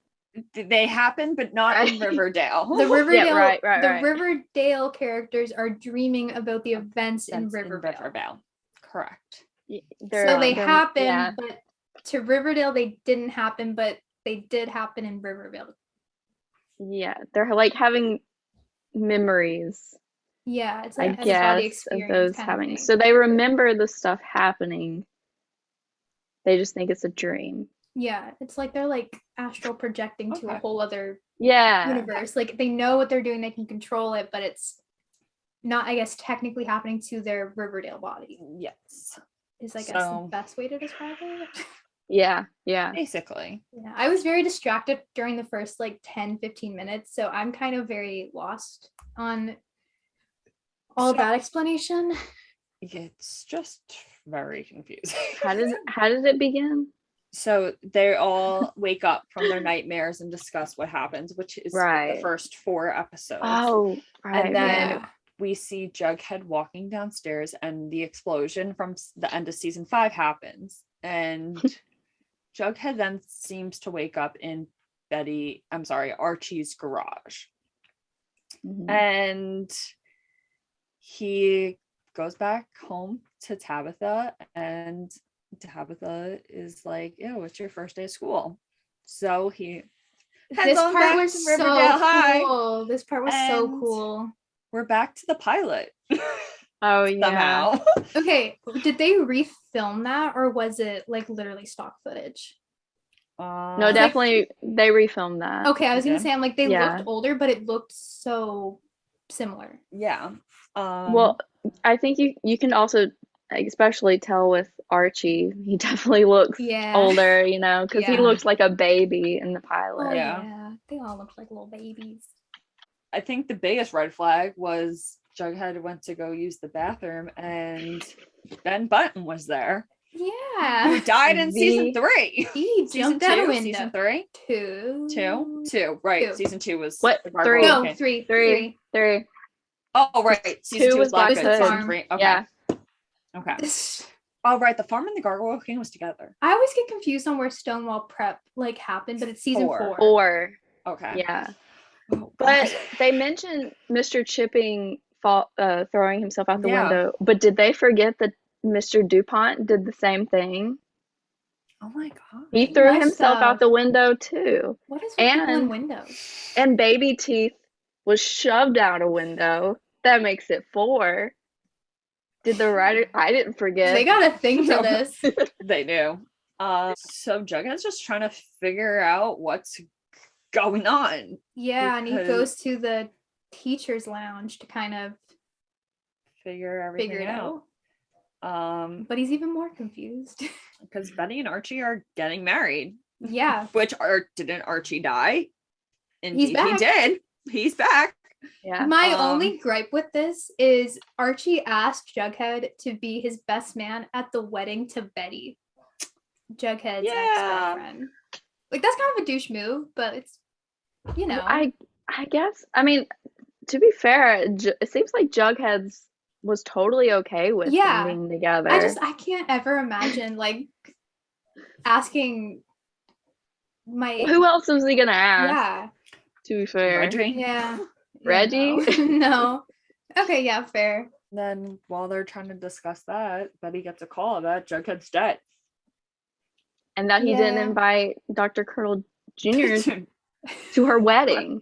S4: They happen, but not in Riverdale.
S3: The Riverdale,
S5: right.
S3: Riverdale characters are dreaming about the events in
S4: That's
S3: Rivervale.
S4: Correct.
S3: So they happen,
S5: yeah.
S3: but to Riverdale they didn't happen, but they did happen in Rivervale.
S5: Yeah, they're like having memories,
S3: Yeah, it's
S5: I
S3: like an out-of-body
S5: guess, of
S3: experience
S5: those
S3: kind
S5: having.
S3: of thing.
S5: So they remember the stuff happening. They just think it's a dream.
S3: Yeah, it's like they're like astral projecting to a
S4: Okay.
S3: whole other
S5: Yeah.
S3: universe. Like they know what they're doing, they can control it, but it's not, I guess, technically happening to their Riverdale body.
S4: Yes.
S3: Is I guess the
S4: So-
S3: best way to describe it.
S5: Yeah.
S4: Basically.
S3: Yeah, I was very distracted during the first like 10-15 minutes, so I'm kind of very lost on all
S4: So-
S3: that explanation.
S4: It's just very confusing.
S5: How did it begin?
S4: So they all wake up from their nightmares and discuss what happens, which is
S5: Right.
S4: the first 4 episodes.
S5: Oh, right.
S4: And then
S3: Yeah.
S4: we see Jughead walking downstairs and the explosion from the end of season 5 happens. And Jughead then seems to wake up in Archie's garage.
S5: Mhm.
S4: And he goes back home to Tabitha, and Tabitha is like, "Ew, it's your first day of school." So he heads
S3: This
S4: on
S3: part
S4: back
S3: was
S4: to
S3: so
S4: Riverdale High.
S3: cool. This part was so
S4: And-
S3: cool.
S4: We're back to the pilot
S5: Oh yeah.
S4: somehow.
S3: Okay, did they refilm that or was it like literally stock footage?
S5: No, definitely they refilmed that.
S3: Okay, I was gonna
S4: Okay.
S3: say I'm like they
S5: Yeah.
S3: looked older, but it looked so similar.
S4: Yeah.
S5: Well, I think you can also especially tell with Archie. He definitely looks
S3: Yeah.
S5: older, because he
S3: Yeah.
S5: looks like a baby in the
S3: Oh
S5: pilot.
S4: Yeah.
S3: yeah, they all looked like little babies.
S4: I think the biggest red flag was Jughead went to go use the bathroom and Ben Button was there. Who
S3: Yeah,
S4: died in season
S5: The-
S4: 3.
S3: he
S4: Season
S3: jumped out a
S4: 2,
S3: window.
S4: season 3? Two, right.
S3: 2.
S4: Season 2 was
S5: What?
S4: the gargoyle.
S5: 3.
S3: No,
S4: Okay.
S3: three.
S5: Three.
S4: Oh, right. Season 2 was
S5: Black
S4: Black
S3: Hood.
S4: Hood. Season
S3: Farm.
S4: 3. Okay.
S5: Yeah.
S4: Okay. Oh, right. The Farm and the Gargoyle King was together.
S3: I always get confused on where Stonewall Prep like happened, but it's season 4.
S5: 4.
S4: Okay.
S5: Yeah.
S4: Oh,
S5: But
S4: God.
S5: they mentioned Mr. Chipping throwing himself out the
S4: Yeah.
S5: window. But did they forget that Mr. DuPont did the same thing?
S4: Oh my God.
S5: He threw
S3: Must
S5: himself out
S3: have.
S5: the window too.
S3: What is with people in
S5: And
S3: windows?
S5: and Baby Teeth was shoved out a window. That makes it 4. Did the writer? I didn't forget.
S3: They got a thing for
S4: No.
S3: this.
S4: They do. So Jughead's just trying to figure out what's going on.
S3: Yeah, and he
S4: Because-
S3: goes to the teacher's lounge to kind of
S4: Figure everything
S3: figure it out. But he's even more confused.
S4: Because Betty and Archie are getting married.
S3: Yeah.
S4: Which didn't Archie die?
S3: He's
S4: Indeed,
S3: back.
S4: he did. He's back.
S5: Yeah.
S3: My only gripe with this is Archie asked Jughead to be his best man at the wedding to Betty, Jughead's ex-girlfriend. Like, that's kind of a douche move, but it's, you know.
S5: I guess. I mean, to be fair, it seems like Jughead's was totally okay with them being together.
S3: I can't ever imagine like asking my
S5: Who else was he gonna ask?
S3: Yeah.
S5: To be fair.
S4: Reggie.
S3: Yeah.
S5: Reggie?
S3: No. Okay, yeah, fair.
S4: Then while they're trying to discuss that, Betty gets a call that Jughead's dead.
S5: And that he didn't invite Dr. Curdle Jr. to her wedding.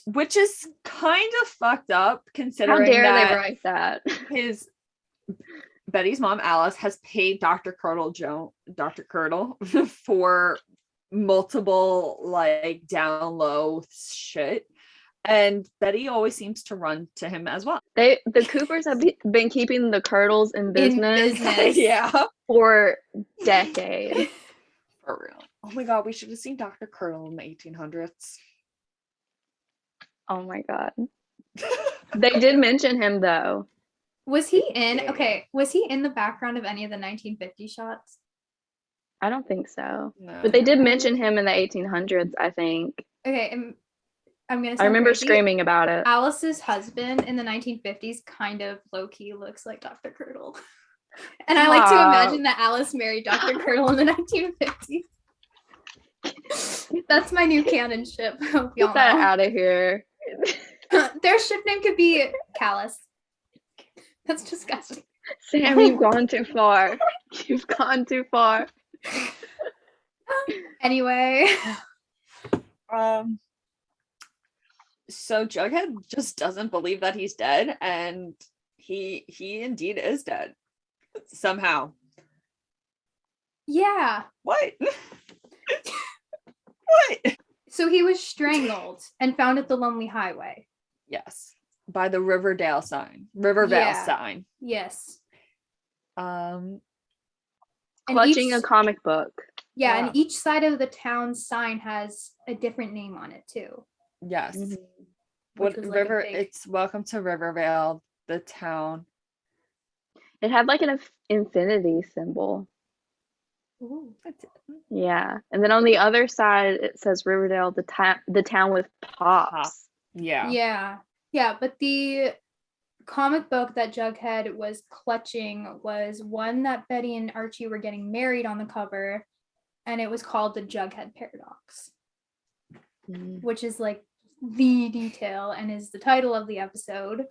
S4: Which is kind of fucked up considering
S5: How dare
S4: that
S5: they write that?
S4: Betty's mom Alice has paid Dr. Curdle for multiple like down low shit, and Betty always seems to run to him as well.
S5: The Coopers have been keeping the Curdles in business.
S4: Yeah,
S5: for decades.
S4: for real. Oh my God, we should have seen Dr. Curdle in the 1800s.
S5: Oh my God. They did mention him though.
S3: Was he in the background of any of the 1950 shots?
S5: I don't think so.
S4: No.
S5: But they did mention him in the 1800s, I think.
S3: Okay, I'm gonna.
S5: I remember
S3: crazy.
S5: screaming about it.
S3: Alice's husband in the 1950s kind of low-key looks like Dr. Curdle. And I like to imagine that Alice married Dr. Curdle in the 1950s. That's my new canon ship. Hope y'all
S5: Get that
S3: know.
S5: out of here.
S3: Their ship name could be Callus. That's disgusting.
S5: Sam, you've gone too far. You've gone too far.
S3: Anyway.
S4: So Jughead just doesn't believe that he's dead, and he indeed is dead. Somehow.
S3: Yeah.
S4: What? What?
S3: So he was strangled and found at the Lonely Highway.
S4: Yes. By the Rivervale
S3: Yeah.
S4: sign.
S3: Yes.
S5: Clutching
S3: each-
S5: a comic book.
S3: Yeah,
S4: Yeah.
S3: and each side of the town's sign has a different name on it too.
S4: Yes.
S5: Mhm.
S3: Which
S4: What
S3: was, like, a big-
S4: it's welcome to Rivervale, the town.
S5: It had like an infinity symbol.
S3: Ooh.
S4: That's it.
S5: Yeah. And then on the other side, it says Riverdale, the town with pops.
S4: Yeah.
S3: Yeah, but the comic book that Jughead was clutching was one that Betty and Archie were getting married on the cover, and it was called the Jughead Paradox, which is like the detail and is the title of the episode.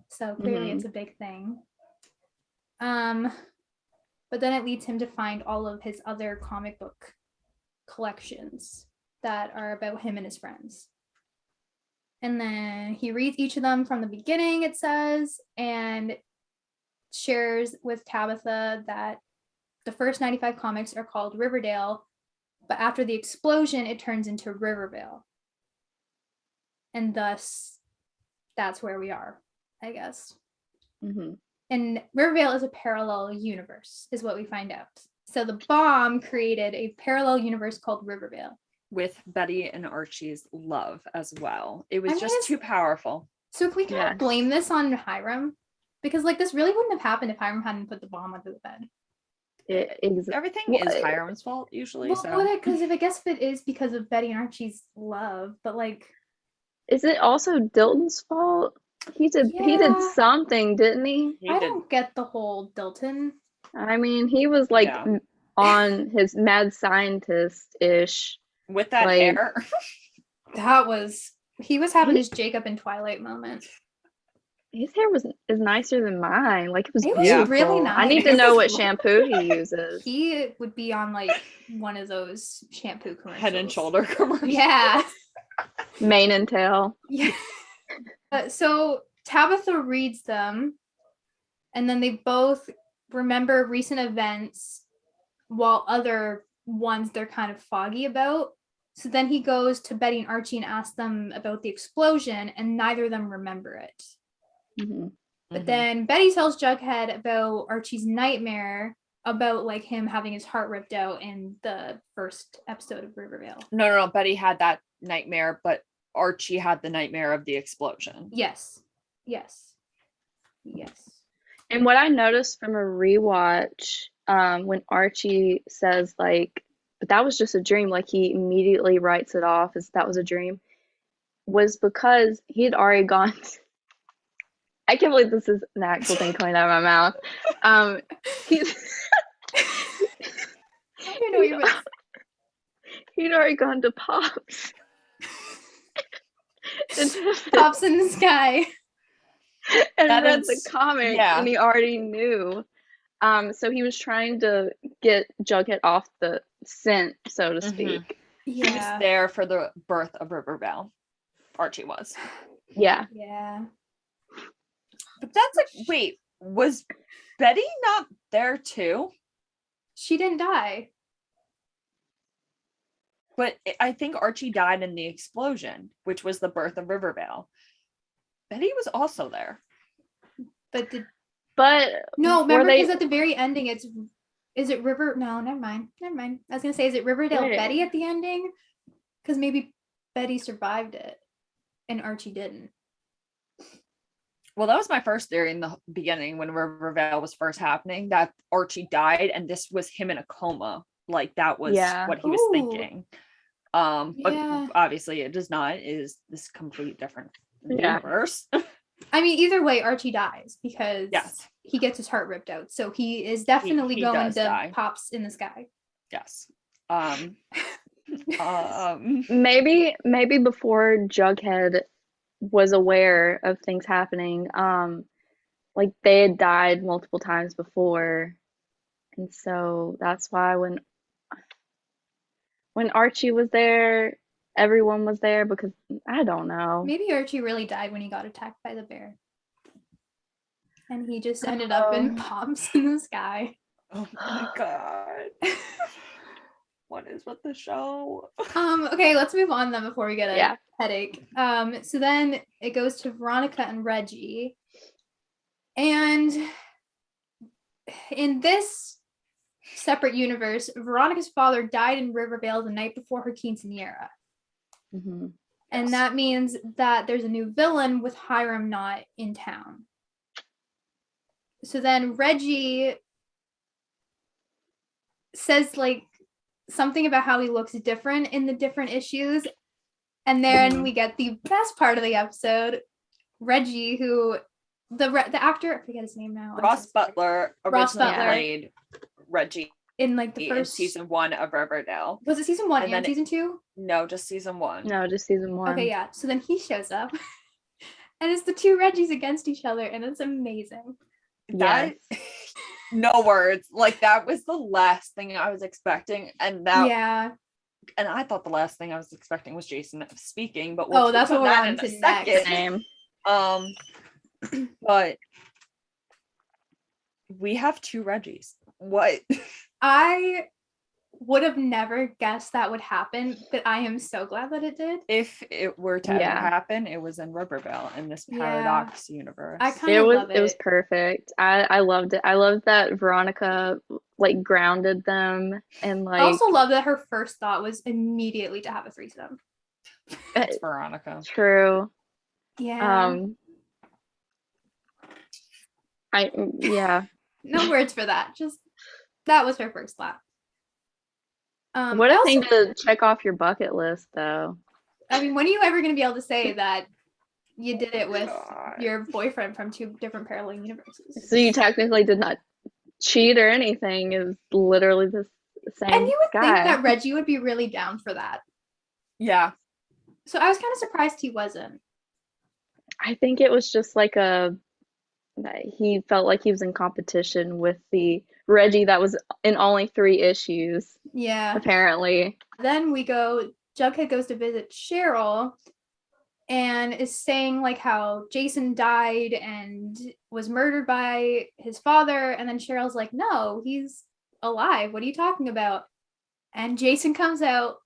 S3: So clearly it's a big thing. But then it leads him to find all of his other comic book collections that are about him and his friends. And then he reads each of them from the beginning, it says, and shares with Tabitha that the first 95 comics are called Riverdale, but after the explosion, it turns into Rivervale. And thus, that's where we are, I guess.
S5: Mm-hmm.
S3: And Rivervale is a parallel universe, is what we find out. So the bomb created a parallel universe called Rivervale.
S4: With Betty and Archie's love as well. It was just too powerful.
S3: So can we kind of blame this on Hiram? Because like this really wouldn't have happened if Hiram hadn't put the bomb under the bed.
S4: Everything is Hiram's fault usually.
S3: Well, because if it is because of Betty and Archie's love, but like,
S5: is it also Dilton's fault? He did something, didn't he?
S3: I don't get the whole Dilton
S5: I mean, he was like
S4: Yeah.
S5: on his mad scientist-ish.
S4: With that
S5: Like-
S4: hair.
S3: He was having his Jacob and Twilight moment.
S5: His hair is nicer than mine. Like, it was
S3: It was
S5: beautiful.
S3: really
S5: I need
S3: nice.
S5: to know what shampoo he uses.
S3: He would be on like one of those shampoo commercials.
S4: Head and Shoulder commercial.
S3: Yeah.
S5: Mane and tail.
S3: Yeah. So Tabitha reads them, and then they both remember recent events while other ones they're kind of foggy about. So then he goes to Betty and Archie and asks them about the explosion, and neither of them remember it.
S5: Mm-hmm.
S3: But then Betty tells Jughead about Archie's nightmare about like him having his heart ripped out in the first episode of Rivervale.
S4: No. Betty had that nightmare, but Archie had the nightmare of the explosion.
S3: Yes.
S5: And what I noticed from a rewatch, when Archie says, like, but that was just a dream, like he immediately writes it off as that was a dream, was because he had already gone. I can't believe this is an actual thing coming out of my mouth. He's
S3: I don't know what you're about.
S5: he'd already gone to Pops.
S3: Pops in the sky.
S5: And
S4: That
S5: read
S4: is-
S5: the comic,
S4: yeah.
S5: and he already knew. So he was trying to get Jughead off the scent, so to speak.
S4: He was there for the birth of Rivervale. Archie was.
S5: Yeah.
S4: But that's like, wait, was Betty not there too?
S3: She didn't die.
S4: But I think Archie died in the explosion, which was the birth of Rivervale. Betty was also there.
S3: But
S5: no,
S3: remember, because at the very ending, is it River? No, never mind. I was gonna say, is it Riverdale Betty at the ending? Because maybe Betty survived it, and Archie didn't.
S4: Well, that was my first theory in the beginning when Rivervale was first happening, that Archie died and this was him in a coma. Like that was what he was thinking. But obviously it does not. It is this complete different universe.
S3: I mean, either way, Archie dies because he gets his heart ripped out. So he is definitely going to die. Pops in the sky.
S4: Yes.
S5: Maybe before Jughead was aware of things happening, like they had died multiple times before, and so that's why when Archie was there, everyone was there, because I don't know.
S3: Maybe Archie really died when he got attacked by the bear, and he just ended up in Pops in the sky.
S4: Oh my god. What is with the show?
S3: Okay, let's move on then before we get a headache. So then it goes to Veronica and Reggie. And in this separate universe, Veronica's father died in Rivervale the night before her quinceanera.
S5: Mm-hmm.
S3: And that means that there's a new villain with Hiram not in town. So then Reggie says like something about how he looks different in the different issues. And then we get the best part of the episode. Reggie, who the actor, I forget his name now.
S4: Ross Butler originally played Reggie
S3: in like the first
S4: season 1 of Riverdale.
S3: Was it season 1 and season 2?
S4: No, just season 1.
S5: No, just season 1.
S3: Okay, yeah. So then he shows up, and it's the two Reggies against each other, and it's amazing.
S4: That no words. Like that was the last thing I was expecting, and that and I thought the last thing I was expecting was Jason speaking, but
S3: that's what we're on to next.
S4: But we have two Reggies. What?
S3: I would have never guessed that would happen, but I am so glad that it did.
S4: If it were to ever happen, it was in Rivervale in this Paradox universe.
S3: I kind of love it.
S5: It was perfect. I loved it. I loved that Veronica like grounded them, and like
S3: I also love that her first thought was immediately to have a threesome.
S4: It's Veronica.
S5: True.
S3: Yeah. No words for that. Just that was her first thought.
S5: What a thing to check off your bucket list, though.
S3: I mean, when are you ever going to be able to say that you did it with your boyfriend from two different parallel universes?
S5: So you technically did not cheat or anything. It was literally the same
S3: And you would
S5: guy.
S3: think that Reggie would be really down for that.
S4: Yeah.
S3: So I was kind of surprised he wasn't.
S5: I think it was just like that he felt like he was in competition with the Reggie that was in only 3 issues,
S3: Yeah.
S5: apparently.
S3: Then Jughead goes to visit Cheryl and is saying like how Jason died and was murdered by his father. And then Cheryl's like, no, he's alive. What are you talking about? And Jason comes out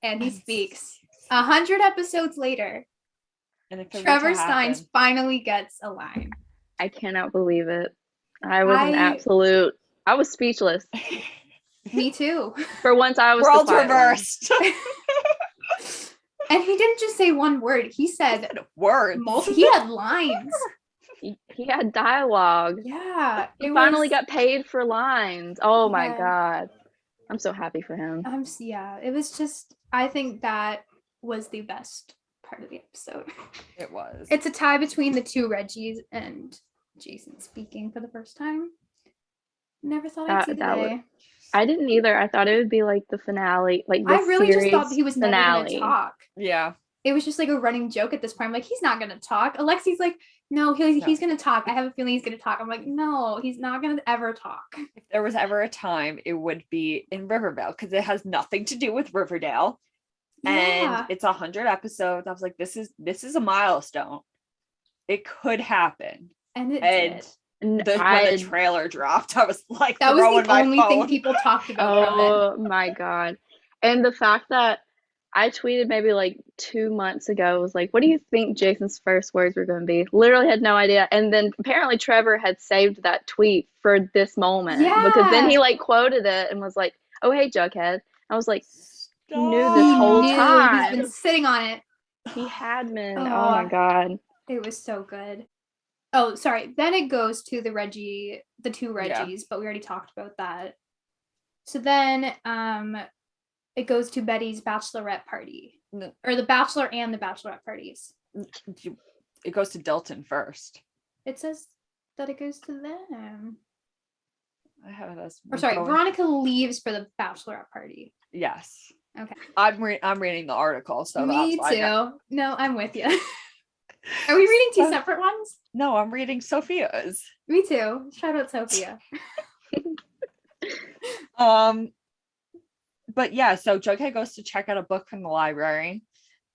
S3: and he speaks. 100 episodes later,
S4: And
S3: Trevor Steins finally gets a line.
S5: I cannot believe it. I was speechless.
S3: Me too.
S5: For once, I was the
S4: World
S5: quiet one.
S4: reversed.
S3: And he didn't just say one word. He said
S4: words.
S3: He had lines.
S5: He had dialogue.
S3: Yeah.
S5: He finally got paid for lines. Oh my God. I'm so happy for him.
S3: Yeah, it was just, I think that was the best part of the episode.
S4: It was.
S3: It's a tie between the 2 Reggies and Jason speaking for the first time. Never thought I'd see the day.
S5: I didn't either. I thought it would be like the finale, like the
S3: I really just thought
S5: series
S3: he was never going to talk.
S4: Yeah.
S3: It was just like a running joke at this point. I'm like, he's not going to talk. Alexie's like, no, he's going to talk. I have a feeling he's going to talk. I'm like, no, he's not going to ever talk.
S4: If there was ever a time, it would be in Rivervale because it has nothing to do with Riverdale. And it's 100 episodes. I was like, this is a milestone. It could happen.
S3: And it did.
S4: When the trailer dropped, I was like,
S3: that was the only thing people talked about.
S5: Oh my God. And the fact that I tweeted maybe like 2 months ago was like, what do you think Jason's first words were going to be? Literally had no idea. And then apparently Trevor had saved that tweet for this moment.
S3: Yeah.
S5: Because then he like quoted it and was like, oh, hey, Jughead. I was like, he knew this whole time.
S3: He's been sitting on it.
S5: He had been. Oh my God.
S3: It was so good. Oh, sorry. Then it goes to the 2 Reggies, but we already talked about that. So then it goes to Betty's bachelorette party.
S4: No.
S3: Or the bachelor and the bachelorette parties.
S4: It goes to Delton first.
S3: It says that it goes to them.
S4: I have it as
S3: Veronica leaves for the bachelorette party.
S4: Yes.
S3: Okay.
S4: I'm reading the article, so
S3: Me too. No, I'm with you. Are we reading 2 separate ones?
S4: No, I'm reading Sophia's.
S3: Me too. Shout out Sophia.
S4: But yeah, so Jughead goes to check out a book from the library,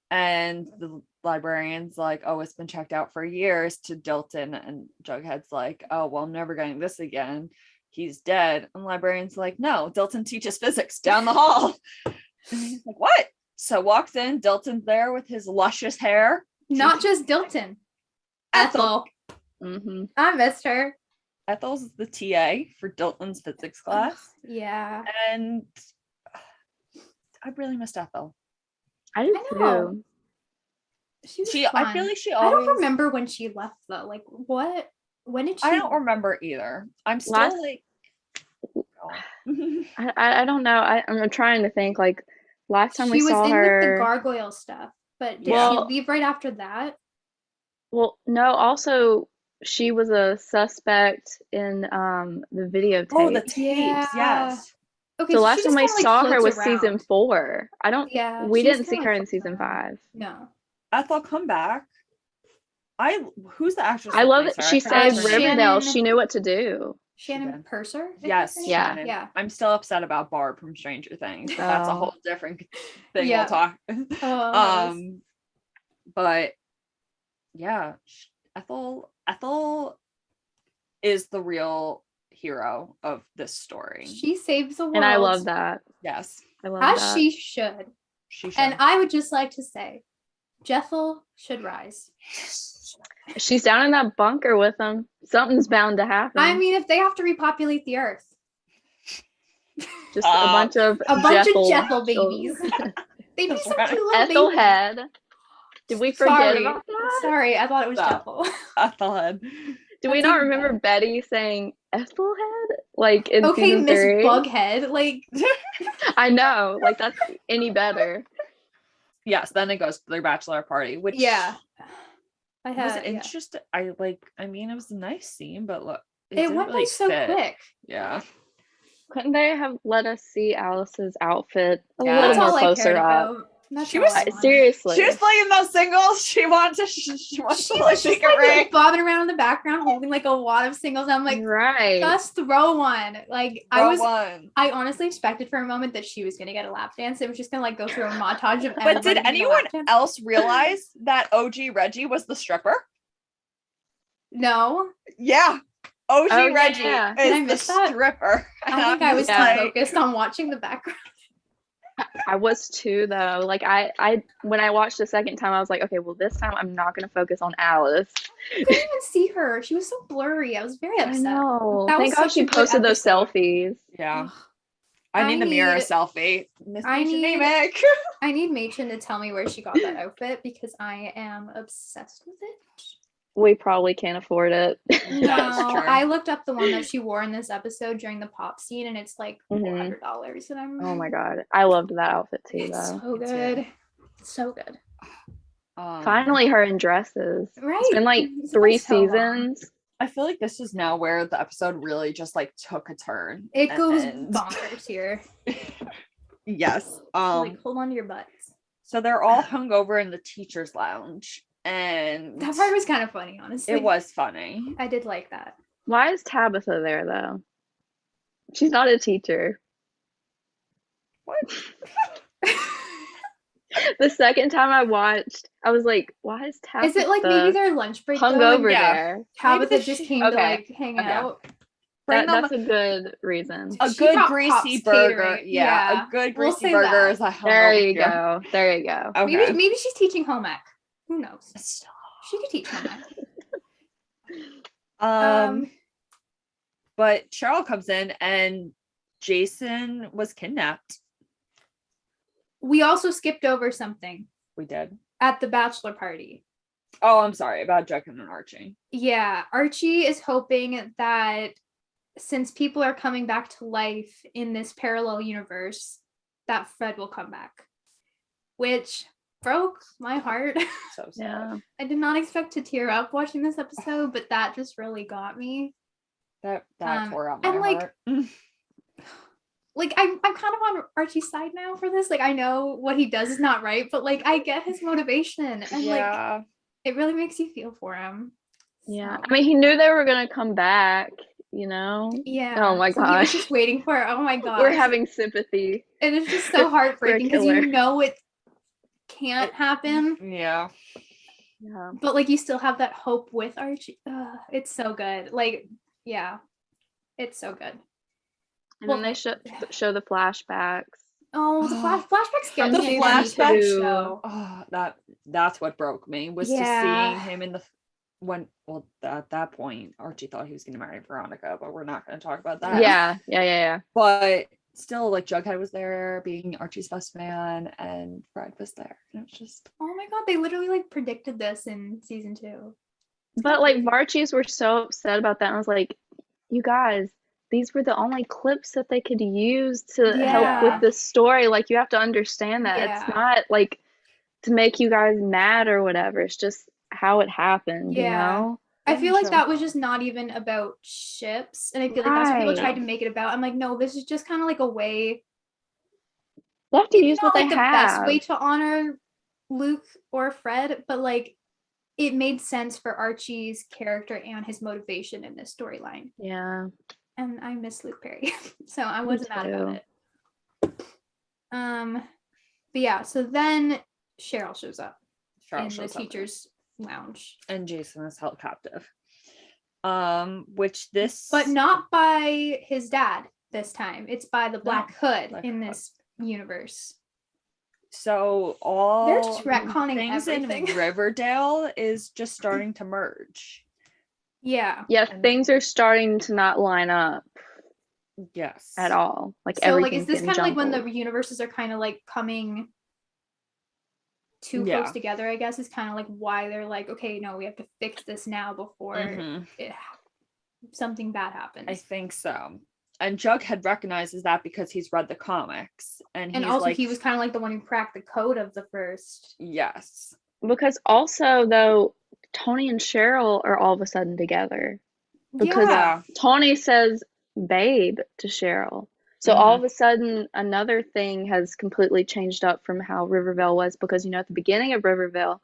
S4: and the librarian's like, oh, it's been checked out for years to Dilton, and Jughead's like, oh, well, I'm never getting this again. He's dead. And the librarian's like, no, Dilton teaches physics down the hall. And he's like, what? So walks in, Dilton's there with his luscious hair.
S3: Not just Dilton. Ethel.
S5: Mm-hmm.
S3: I missed her.
S4: Ethel's the TA for Dilton's physics class.
S3: Yeah.
S4: And I really missed Ethel.
S5: I did too.
S3: I
S4: feel like she always...
S3: I don't remember when she left though. Like what? When did she?
S4: I don't remember either. I'm still
S5: I don't know. I'm trying to think. Like last time we saw her,
S3: she was in with the gargoyle stuff. But did she leave right after that?
S5: Well, no. Also, she was a suspect in the videotape.
S4: Oh, the tapes. Yeah. Yes.
S3: Okay.
S5: So last time we saw her was
S3: around.
S5: season 4. I don't.
S3: Yeah.
S5: We didn't see her in season 5.
S3: No.
S4: Ethel, come back. Who's the actress?
S5: I love that she said Riverdale.
S3: Shannon,
S5: she knew what to do.
S3: Shannon Purser?
S4: Yes.
S5: Yeah.
S4: Shannon.
S3: Yeah.
S4: I'm still upset about Barb from Stranger Things. But that's a whole different thing. We'll talk. But yeah, Ethel is the real hero of this story.
S3: She saves the world,
S5: and I love that.
S4: Yes,
S5: I love
S3: as
S5: that.
S3: she should.
S4: She should.
S3: And I would just like to say, Jethel should rise.
S5: She's down in that bunker with them. Something's bound to happen.
S3: I mean, if they have to repopulate the earth,
S5: just a bunch of
S3: Jethel babies. They be so cute little
S5: Ethelhead. Did we forget about that?
S3: Sorry, I thought it was Jethel.
S4: Ethelhead.
S5: Do we not remember Betty saying Ethelhead? Like in season 3?
S3: Miss Bughead. Like
S5: I know. Like that's any better.
S4: Yes, then it goes to their bachelor party, which
S3: I had
S4: was interesting. I mean, it was a nice scene, but look,
S3: It
S4: didn't
S3: went by
S4: really
S3: so
S4: fit.
S3: quick.
S4: Yeah.
S5: Couldn't they have let us see Alice's outfit a
S4: Yeah.
S5: little
S3: That's
S5: more
S3: all I cared
S5: closer up?
S3: about. That's
S4: She
S3: all
S4: was-
S3: I wanted.
S5: Seriously.
S4: She was playing those singles. She wants to like
S3: She
S4: make
S3: was
S4: it
S3: just
S4: ring.
S3: like bobbing around in the background, holding like a wad of singles. I'm like,
S5: right.
S3: just throw one. Like
S4: One.
S3: I honestly expected for a moment that she was gonna get a lap dance. It was just gonna like go through a montage of
S4: But did
S3: everybody getting a
S4: anyone
S3: lap dance.
S4: else realize that OG Reggie was the stripper?
S3: No,
S4: Yeah. OG
S5: Oh,
S4: Reggie
S5: yeah.
S3: Did I
S4: is the
S3: miss that?
S4: stripper. And
S3: I think
S4: I'm
S3: I was
S4: just
S3: too
S5: like-
S3: focused on watching the background.
S5: I was too, though. Like, I when I watched the second time, I was like, okay, well, this time I'm not going to focus on Alice.
S3: I couldn't even see her. She was so blurry. I was very
S5: I
S3: upset.
S5: know.
S3: That was
S5: Thank God
S3: such
S5: she
S3: a good
S5: posted those
S3: episode.
S5: selfies.
S4: Yeah.
S3: Ugh.
S4: I need the mirror
S3: need-
S4: selfie. Miss
S3: I
S4: Misha
S3: need-
S4: Namick.
S3: I need Machen to tell me where she got that outfit because I am obsessed with it.
S5: We probably can't afford it.
S3: No,
S4: That's true.
S3: I looked up the one that she wore in this episode during the pop scene, and it's like
S5: Mhm.
S3: $400. And I'm
S5: Oh my God. I loved that outfit too,
S3: it's
S5: though.
S3: so
S4: Me too.
S3: good, so good.
S5: Finally, her in dresses.
S3: Right?
S5: It's been like
S3: It's been
S5: 3
S3: so long.
S5: seasons.
S4: I feel like this is now where the episode really just like took a turn.
S3: It goes
S4: and-
S3: bonkers here.
S4: Yes.
S3: Like hold on to your butts.
S4: So they're all hung over in the teacher's lounge, and
S3: That part was kind of funny, honestly.
S4: it was funny.
S3: I did like that.
S5: Why is Tabitha there, though? She's not a teacher.
S4: What?
S5: The second time I watched, I was like, why is Tabitha
S3: Is it like maybe their lunch break?
S5: hung
S3: though, and
S5: over
S4: Yeah.
S5: there?
S3: Tabitha
S4: Maybe
S3: just
S4: she-
S3: came to
S5: Okay.
S3: like hang
S4: Okay.
S3: out.
S4: Bring them
S5: That's a good reason.
S4: a
S3: She
S4: good
S3: brought
S4: greasy
S3: Pop's
S4: burger.
S3: catering.
S4: Yeah,
S3: Yeah,
S4: a good
S3: we'll
S4: greasy
S3: say
S4: burger
S3: that.
S4: is a hung
S5: There
S4: over
S5: you
S4: here.
S5: go. There you go.
S4: Okay.
S3: Maybe she's teaching home ec. Who knows? She could teach home ec.
S4: But Cheryl comes in and Jason was kidnapped.
S3: We also skipped over something
S4: We did.
S3: at the bachelor party.
S4: Oh, I'm sorry about Jughead and Archie.
S3: Yeah, Archie is hoping that since people are coming back to life in this parallel universe, that Fred will come back, which broke my heart.
S4: So sad.
S5: Yeah.
S3: I did not expect to tear up watching this episode, but that just really got me.
S4: That tore out my
S3: and, like,
S4: heart.
S3: Like I'm kind of on Archie's side now for this. Like I know what he does is not right, but like I get his motivation, and like
S4: Yeah.
S3: it really makes you feel for him.
S5: Yeah.
S3: So,
S5: I mean, he knew they were going to come back, you know?
S3: yeah.
S5: Oh my
S3: So he was
S5: gosh.
S3: just waiting for it. Oh my gosh.
S5: We're having sympathy.
S3: And it's just so heartbreaking because
S5: killer.
S3: you know it can't happen,
S4: Yeah.
S5: Yeah.
S3: but like you still have that hope with Archie. It's so good. Like, yeah, it's so good.
S5: And
S3: Well,
S5: then they show the flashbacks.
S3: Oh, the flashbacks get
S5: The
S3: me
S4: flashback
S3: to the show.
S4: Oh, that's what broke me was
S3: Yeah.
S4: just seeing him in the at that point Archie thought he was going to marry Veronica, but we're not going to talk about that.
S5: Yeah.
S4: But still, like Jughead was there being Archie's best man, and Fred was there, and it was just
S3: Oh my god, they literally like predicted this in season 2.
S5: But like Varchies were so upset about that. And I was like, you guys, these were the only clips that they could use to help
S3: Yeah.
S5: with the story. Like, you have to understand that
S3: Yeah.
S5: it's not like to make you guys mad or whatever. It's just how it happened, you
S3: Yeah.
S5: know?
S3: I feel like
S4: Sure.
S3: that was just not even about ships, and I feel like that's what people
S5: Right.
S3: tried to make it about. I'm like, no, this is just kind of like a way,
S5: They have to
S3: maybe
S5: use
S3: not
S5: what they
S3: like the
S5: have.
S3: best way to honor Luke or Fred, but like it made sense for Archie's character and his motivation in this storyline.
S5: Yeah.
S3: And I miss Luke Perry, so I
S5: Me
S3: wasn't mad about
S5: too.
S3: it. But yeah, so then Cheryl shows up
S4: Cheryl
S3: in
S4: shows
S3: the
S4: up.
S3: teacher's lounge,
S4: And Jason is held captive. Which this
S3: but not by his dad this time. It's by the Black Hood
S4: Black
S3: in
S4: Hood.
S3: this universe.
S4: So all
S3: They're just retconning
S4: things
S3: everything.
S4: in Riverdale is just starting to merge.
S3: Yeah.
S5: Yeah,
S4: And-
S5: things are starting to not line up
S4: Yes.
S5: at all. Like
S3: So like
S5: everything's
S3: is this
S5: getting
S3: kind of like when the
S5: jumbled.
S3: universes are kind of like coming too
S4: Yeah.
S3: close together, I guess is kind of like why they're like, okay, no, we have to fix this now before
S4: Mhm.
S3: something bad happens.
S4: I think so. And Jughead recognizes that because he's read the comics, and
S3: And
S4: he's
S3: also
S4: like,
S3: he was kind of like the one who cracked the code of the first.
S4: yes,
S5: Because also, though, Tony and Cheryl are all of a sudden together. because
S3: Yeah.
S5: Tony says babe to Cheryl. So all of a sudden, another thing has completely changed up from how Rivervale was, because, at the beginning of Rivervale,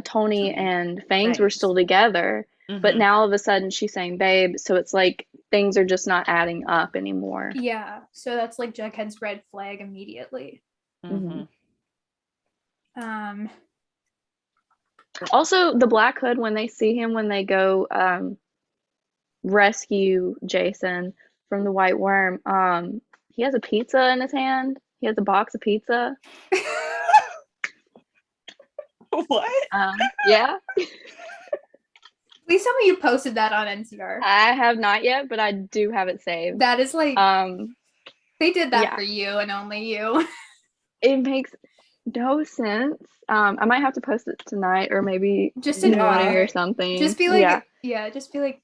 S5: Tony and Fangs were still together, but now all of a sudden she's saying babe, so it's like things are just not adding up anymore.
S3: Yeah. So that's like Jughead's red flag immediately.
S5: Also, the Black Hood, when they see him, when they go rescue Jason from the White Worm, he has a pizza in his hand. He has a box of pizza.
S4: What?
S5: Yeah.
S3: Please tell me you posted that on NCR.
S5: I have not yet, but I do have it saved.
S3: That is like, they did that
S5: yeah.
S3: for you and only you.
S5: It makes no sense. I might have to post it tonight, or maybe
S3: Just
S5: in
S3: in
S5: the morning
S3: honor.
S5: or something.
S3: Just be like, just be like,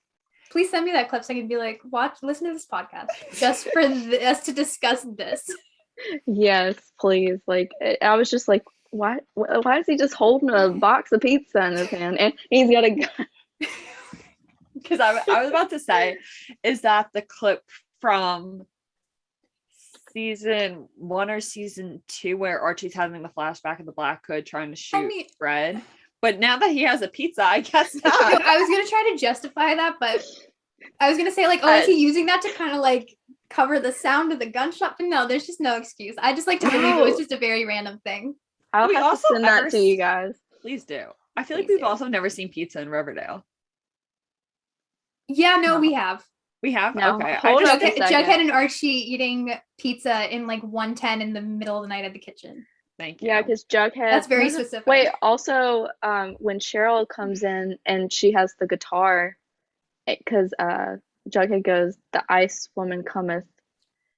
S3: please send me that clip so I can be like, listen to this podcast just for us to discuss this.
S5: Yes, please. Like, I was just like, why is he just holding a box of pizza in his hand and he's got a gun?
S4: Because I was about to say, is that the clip from season 1 or season 2 where Archie's having the flashback of the Black Hood trying to shoot Fred? But now that he has a pizza, I guess not.
S3: I was gonna try to justify that, but I was gonna say like, is he using that to kind of like cover the sound of the gunshot? But no, there's just no excuse. I just like to believe it was just a very random thing.
S5: I'll have to send that to you guys.
S4: Please do. I feel like we've also never seen pizza in Riverdale.
S3: Yeah, no, we have.
S4: We have?
S5: No,
S4: okay.
S3: Jughead and Archie eating pizza in like 110 in the middle of the night at the kitchen.
S4: Thank you.
S5: Yeah, because Jughead.
S3: That's very specific.
S5: Wait, also, when Cheryl comes in and she has the guitar, because Jughead goes, "The ice woman cometh."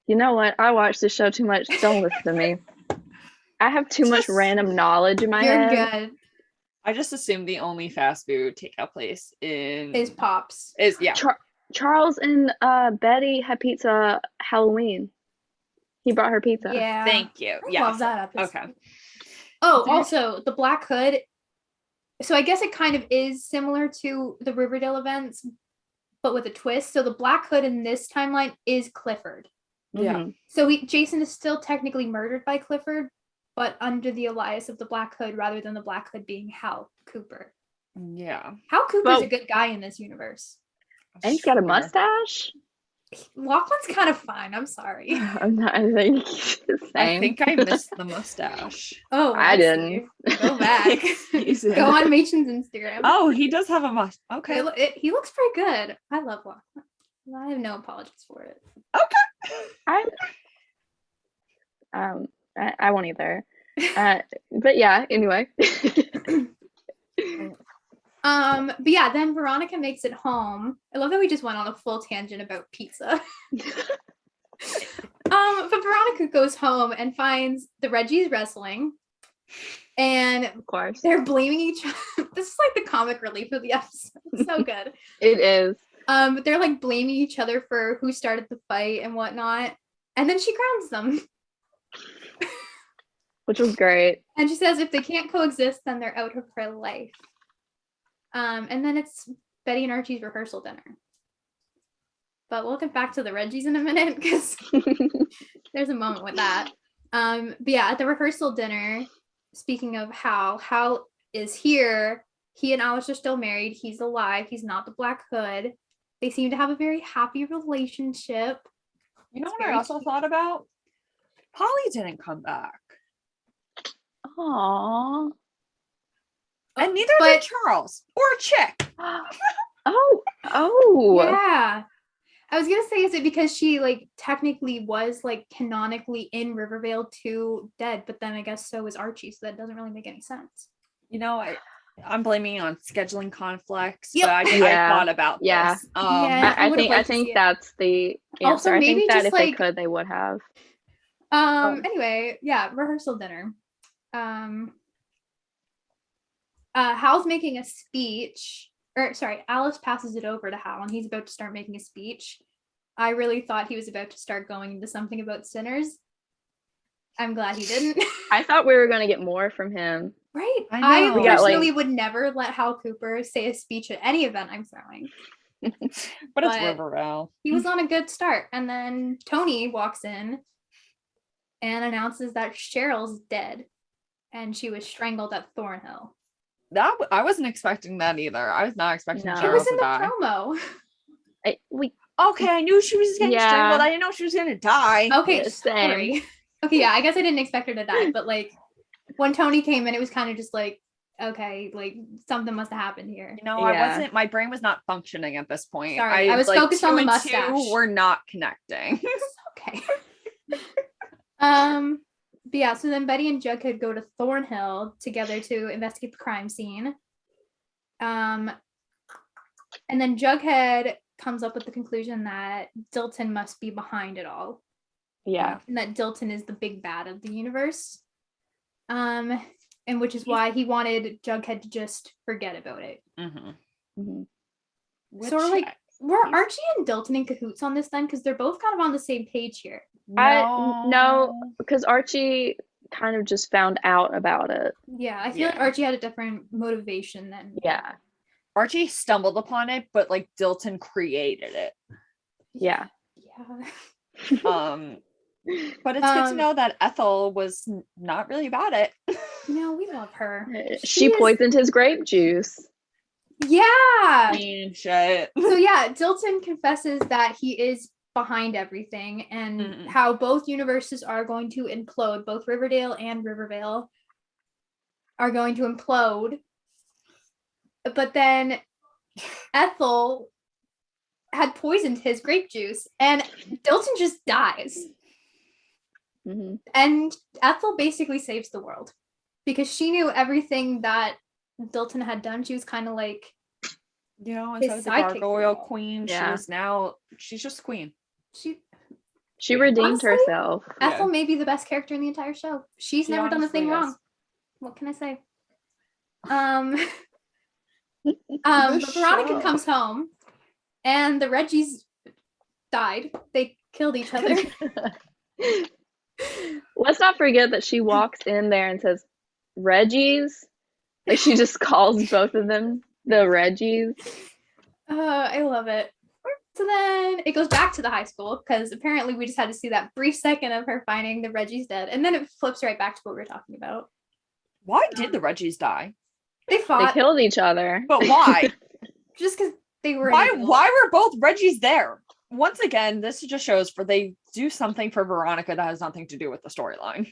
S5: You know what? I watch this show too much. Don't listen to me. I have too much random knowledge in my head.
S3: You're good.
S4: I just assumed the only fast food takeout place
S3: is Pops.
S5: Charles and Betty had pizza Halloween. He brought her pizza.
S3: Yeah.
S4: Thank you.
S3: I love that episode.
S4: Okay.
S3: Oh, also the Black Hood. So I guess it kind of is similar to the Riverdale events, but with a twist. So the Black Hood in this timeline is Clifford.
S4: Yeah.
S3: So Jason is still technically murdered by Clifford, but under the alias of the Black Hood rather than the Black Hood being Hal Cooper.
S4: Yeah.
S3: Hal Cooper's a good guy in this universe.
S5: And he's got a mustache.
S3: Lachlan's kind of fine. I'm sorry.
S5: I think he's the same.
S4: I think I missed the mustache.
S3: Oh,
S5: I didn't.
S3: Go back. Go on Machen's Instagram.
S4: Oh, he does have a mustache. Okay.
S3: He looks pretty good. I love Lachlan. I have no apologies for it.
S5: Okay. I won't either. But yeah, anyway.
S3: But yeah, then Veronica makes it home. I love that we just went on a full tangent about pizza. But Veronica goes home and finds the Reggies wrestling. And
S5: of course,
S3: they're blaming each other. This is like the comic relief of the episode. It's so good.
S5: It is.
S3: But they're like blaming each other for who started the fight and whatnot. And then she grounds them.
S5: Which was great.
S3: And she says if they can't coexist, then they're out of her life. And then it's Betty and Archie's rehearsal dinner. But we'll get back to the Reggies in a minute because there's a moment with that. But yeah, at the rehearsal dinner, speaking of Hal is here. He and Alice are still married. He's alive. He's not the Black Hood. They seem to have a very happy relationship.
S4: You know what I also thought about? Polly didn't come back.
S5: Aww.
S4: And neither did Charles or Chick.
S5: Oh.
S3: Yeah. I was gonna say, is it because she like technically was like canonically in Rivervale 2 dead, but then I guess so was Archie, so that doesn't really make any sense.
S4: You know, I'm blaming on scheduling conflicts,
S3: Yep.
S4: but I thought about this.
S5: I think that's the answer.
S3: Also,
S5: I
S3: maybe
S5: think that
S3: just,
S5: if
S3: like,
S5: they could, they would have.
S3: Anyway, yeah, rehearsal dinner. Hal's making a speech, Alice passes it over to Hal and he's about to start making a speech. I really thought he was about to start going into something about sinners. I'm glad he didn't.
S5: I thought we were going to get more from him.
S3: Right.
S4: I
S3: I
S4: know. We
S5: got,
S3: personally would never let Hal Cooper say a speech at any event I'm throwing.
S4: But it's Rivervale.
S3: He was on a good start. And then Tony walks in and announces that Cheryl's dead and she was strangled at Thornhill.
S4: I wasn't expecting that either. I was not expecting
S5: No.
S3: It
S4: Cheryl
S3: was
S4: to
S3: in the
S4: die.
S3: promo.
S4: Okay, I knew she was getting
S5: Yeah.
S4: strangled. I didn't know she was gonna die.
S3: Okay,
S5: Yeah, same.
S3: sorry. Okay, yeah, I guess I didn't expect her to die, but like when Tony came in, it was kind of just like, okay, like something must have happened here.
S4: You know,
S5: Yeah.
S4: my brain was not functioning at this point.
S3: Sorry, I was focused on the
S4: and
S3: mustache.
S4: two were not connecting.
S3: Okay. But yeah, so then Betty and Jughead go to Thornhill together to investigate the crime scene. And then Jughead comes up with the conclusion that Dilton must be behind it all.
S5: Yeah.
S3: And that Dilton is the big bad of the universe. And which is why he wanted Jughead to just forget about it.
S4: Mm-hmm.
S5: Mm-hmm.
S3: So were Archie and Dilton in cahoots on this then? Because they're both kind of on the same page here.
S5: No, because Archie kind of just found out about it.
S3: Yeah, I feel like Archie had a different motivation than
S5: Yeah.
S4: Archie stumbled upon it, but like Dilton created it.
S5: Yeah.
S3: Yeah.
S4: But it's good to know that Ethel was not really about it.
S3: No, we love her.
S5: She poisoned his grape juice.
S3: Yeah.
S4: Shit.
S3: So yeah, Dilton confesses that he is behind everything and how both universes are going to implode. Both Riverdale and Rivervale are going to implode. But then Ethel had poisoned his grape juice and Dilton just dies.
S5: Mm-hmm.
S3: And Ethel basically saves the world because she knew everything that Dilton had done. She was kind of like,
S4: you know,
S3: his
S4: instead of the
S3: sidekick
S4: gargoyle
S3: girl.
S4: queen,
S5: Yeah.
S4: she's just queen.
S5: She redeemed
S3: Honestly,
S5: herself.
S3: Ethel may be the best character in the entire show. She's
S4: She
S3: never done a thing
S4: honestly
S3: wrong.
S4: is.
S3: What can I say? But Veronica comes home and the Reggies died. They killed each other.
S5: Let's not forget that she walks in there and says, Reggie's. Like she just calls both of them the Reggies.
S3: I love it. So then it goes back to the high school because apparently we just had to see that brief second of her finding the Reggies dead. And then it flips right back to what we were talking about.
S4: Why did the Reggies die?
S3: They fought.
S5: They killed each other.
S4: But why?
S3: Just because they were.
S4: Why were both Reggies there? Once again, this just shows they do something for Veronica that has nothing to do with the storyline.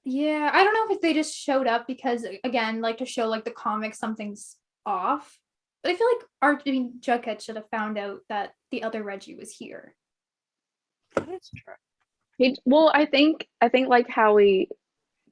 S3: Yeah, I don't know if they just showed up because, again, like to show like the comics something's off. But I feel like Jughead should have found out that the other Reggie was here.
S4: That's true.
S5: I think like how we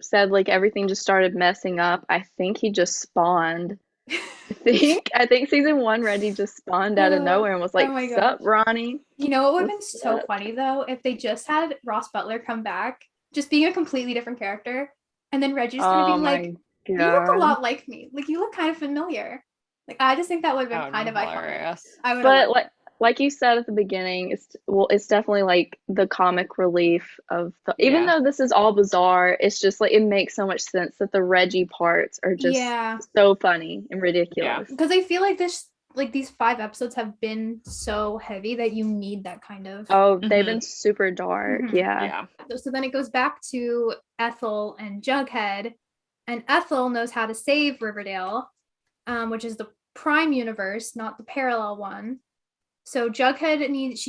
S5: said, like everything just started messing up. I think he just spawned. I think season 1 Reggie just spawned out of nowhere and was like, "Sup, Ronnie?"
S3: You know what would have been so funny though if they just had Ross Butler come back, just being a completely different character, and then Reggie's kind of being like, "You look a lot like me. Like you look kind of familiar." Like I just think that would have been kind of hilarious.
S5: But like you said at the beginning, it's definitely like the comic relief of even though this is all bizarre, it's just like it makes so much sense that the Reggie parts are just so funny and ridiculous.
S3: Because I feel like these 5 episodes have been so heavy that you need that kind of.
S5: Oh, they've been super dark.
S3: Mm-hmm.
S5: Yeah.
S3: So then it goes back to Ethel and Jughead, and Ethel knows how to save Riverdale, which is the prime universe, not the parallel one. So she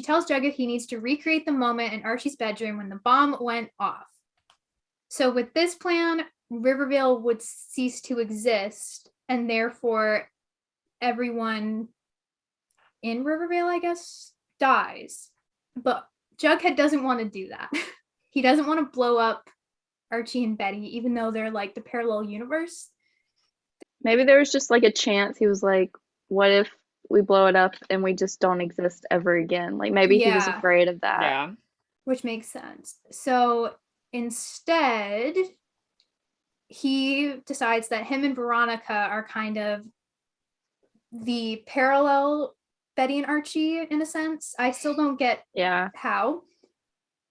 S3: tells Jughead he needs to recreate the moment in Archie's bedroom when the bomb went off. So with this plan, Rivervale would cease to exist, and therefore everyone in Rivervale, I guess, dies. But Jughead doesn't want to do that. He doesn't want to blow up Archie and Betty, even though they're like the parallel universe.
S5: Maybe there was just like a chance he was like, what if we blow it up and we just don't exist ever again? Like maybe he was afraid of that.
S4: Yeah.
S3: Which makes sense. So instead, he decides that him and Veronica are kind of the parallel Betty and Archie in a sense. I still don't get how.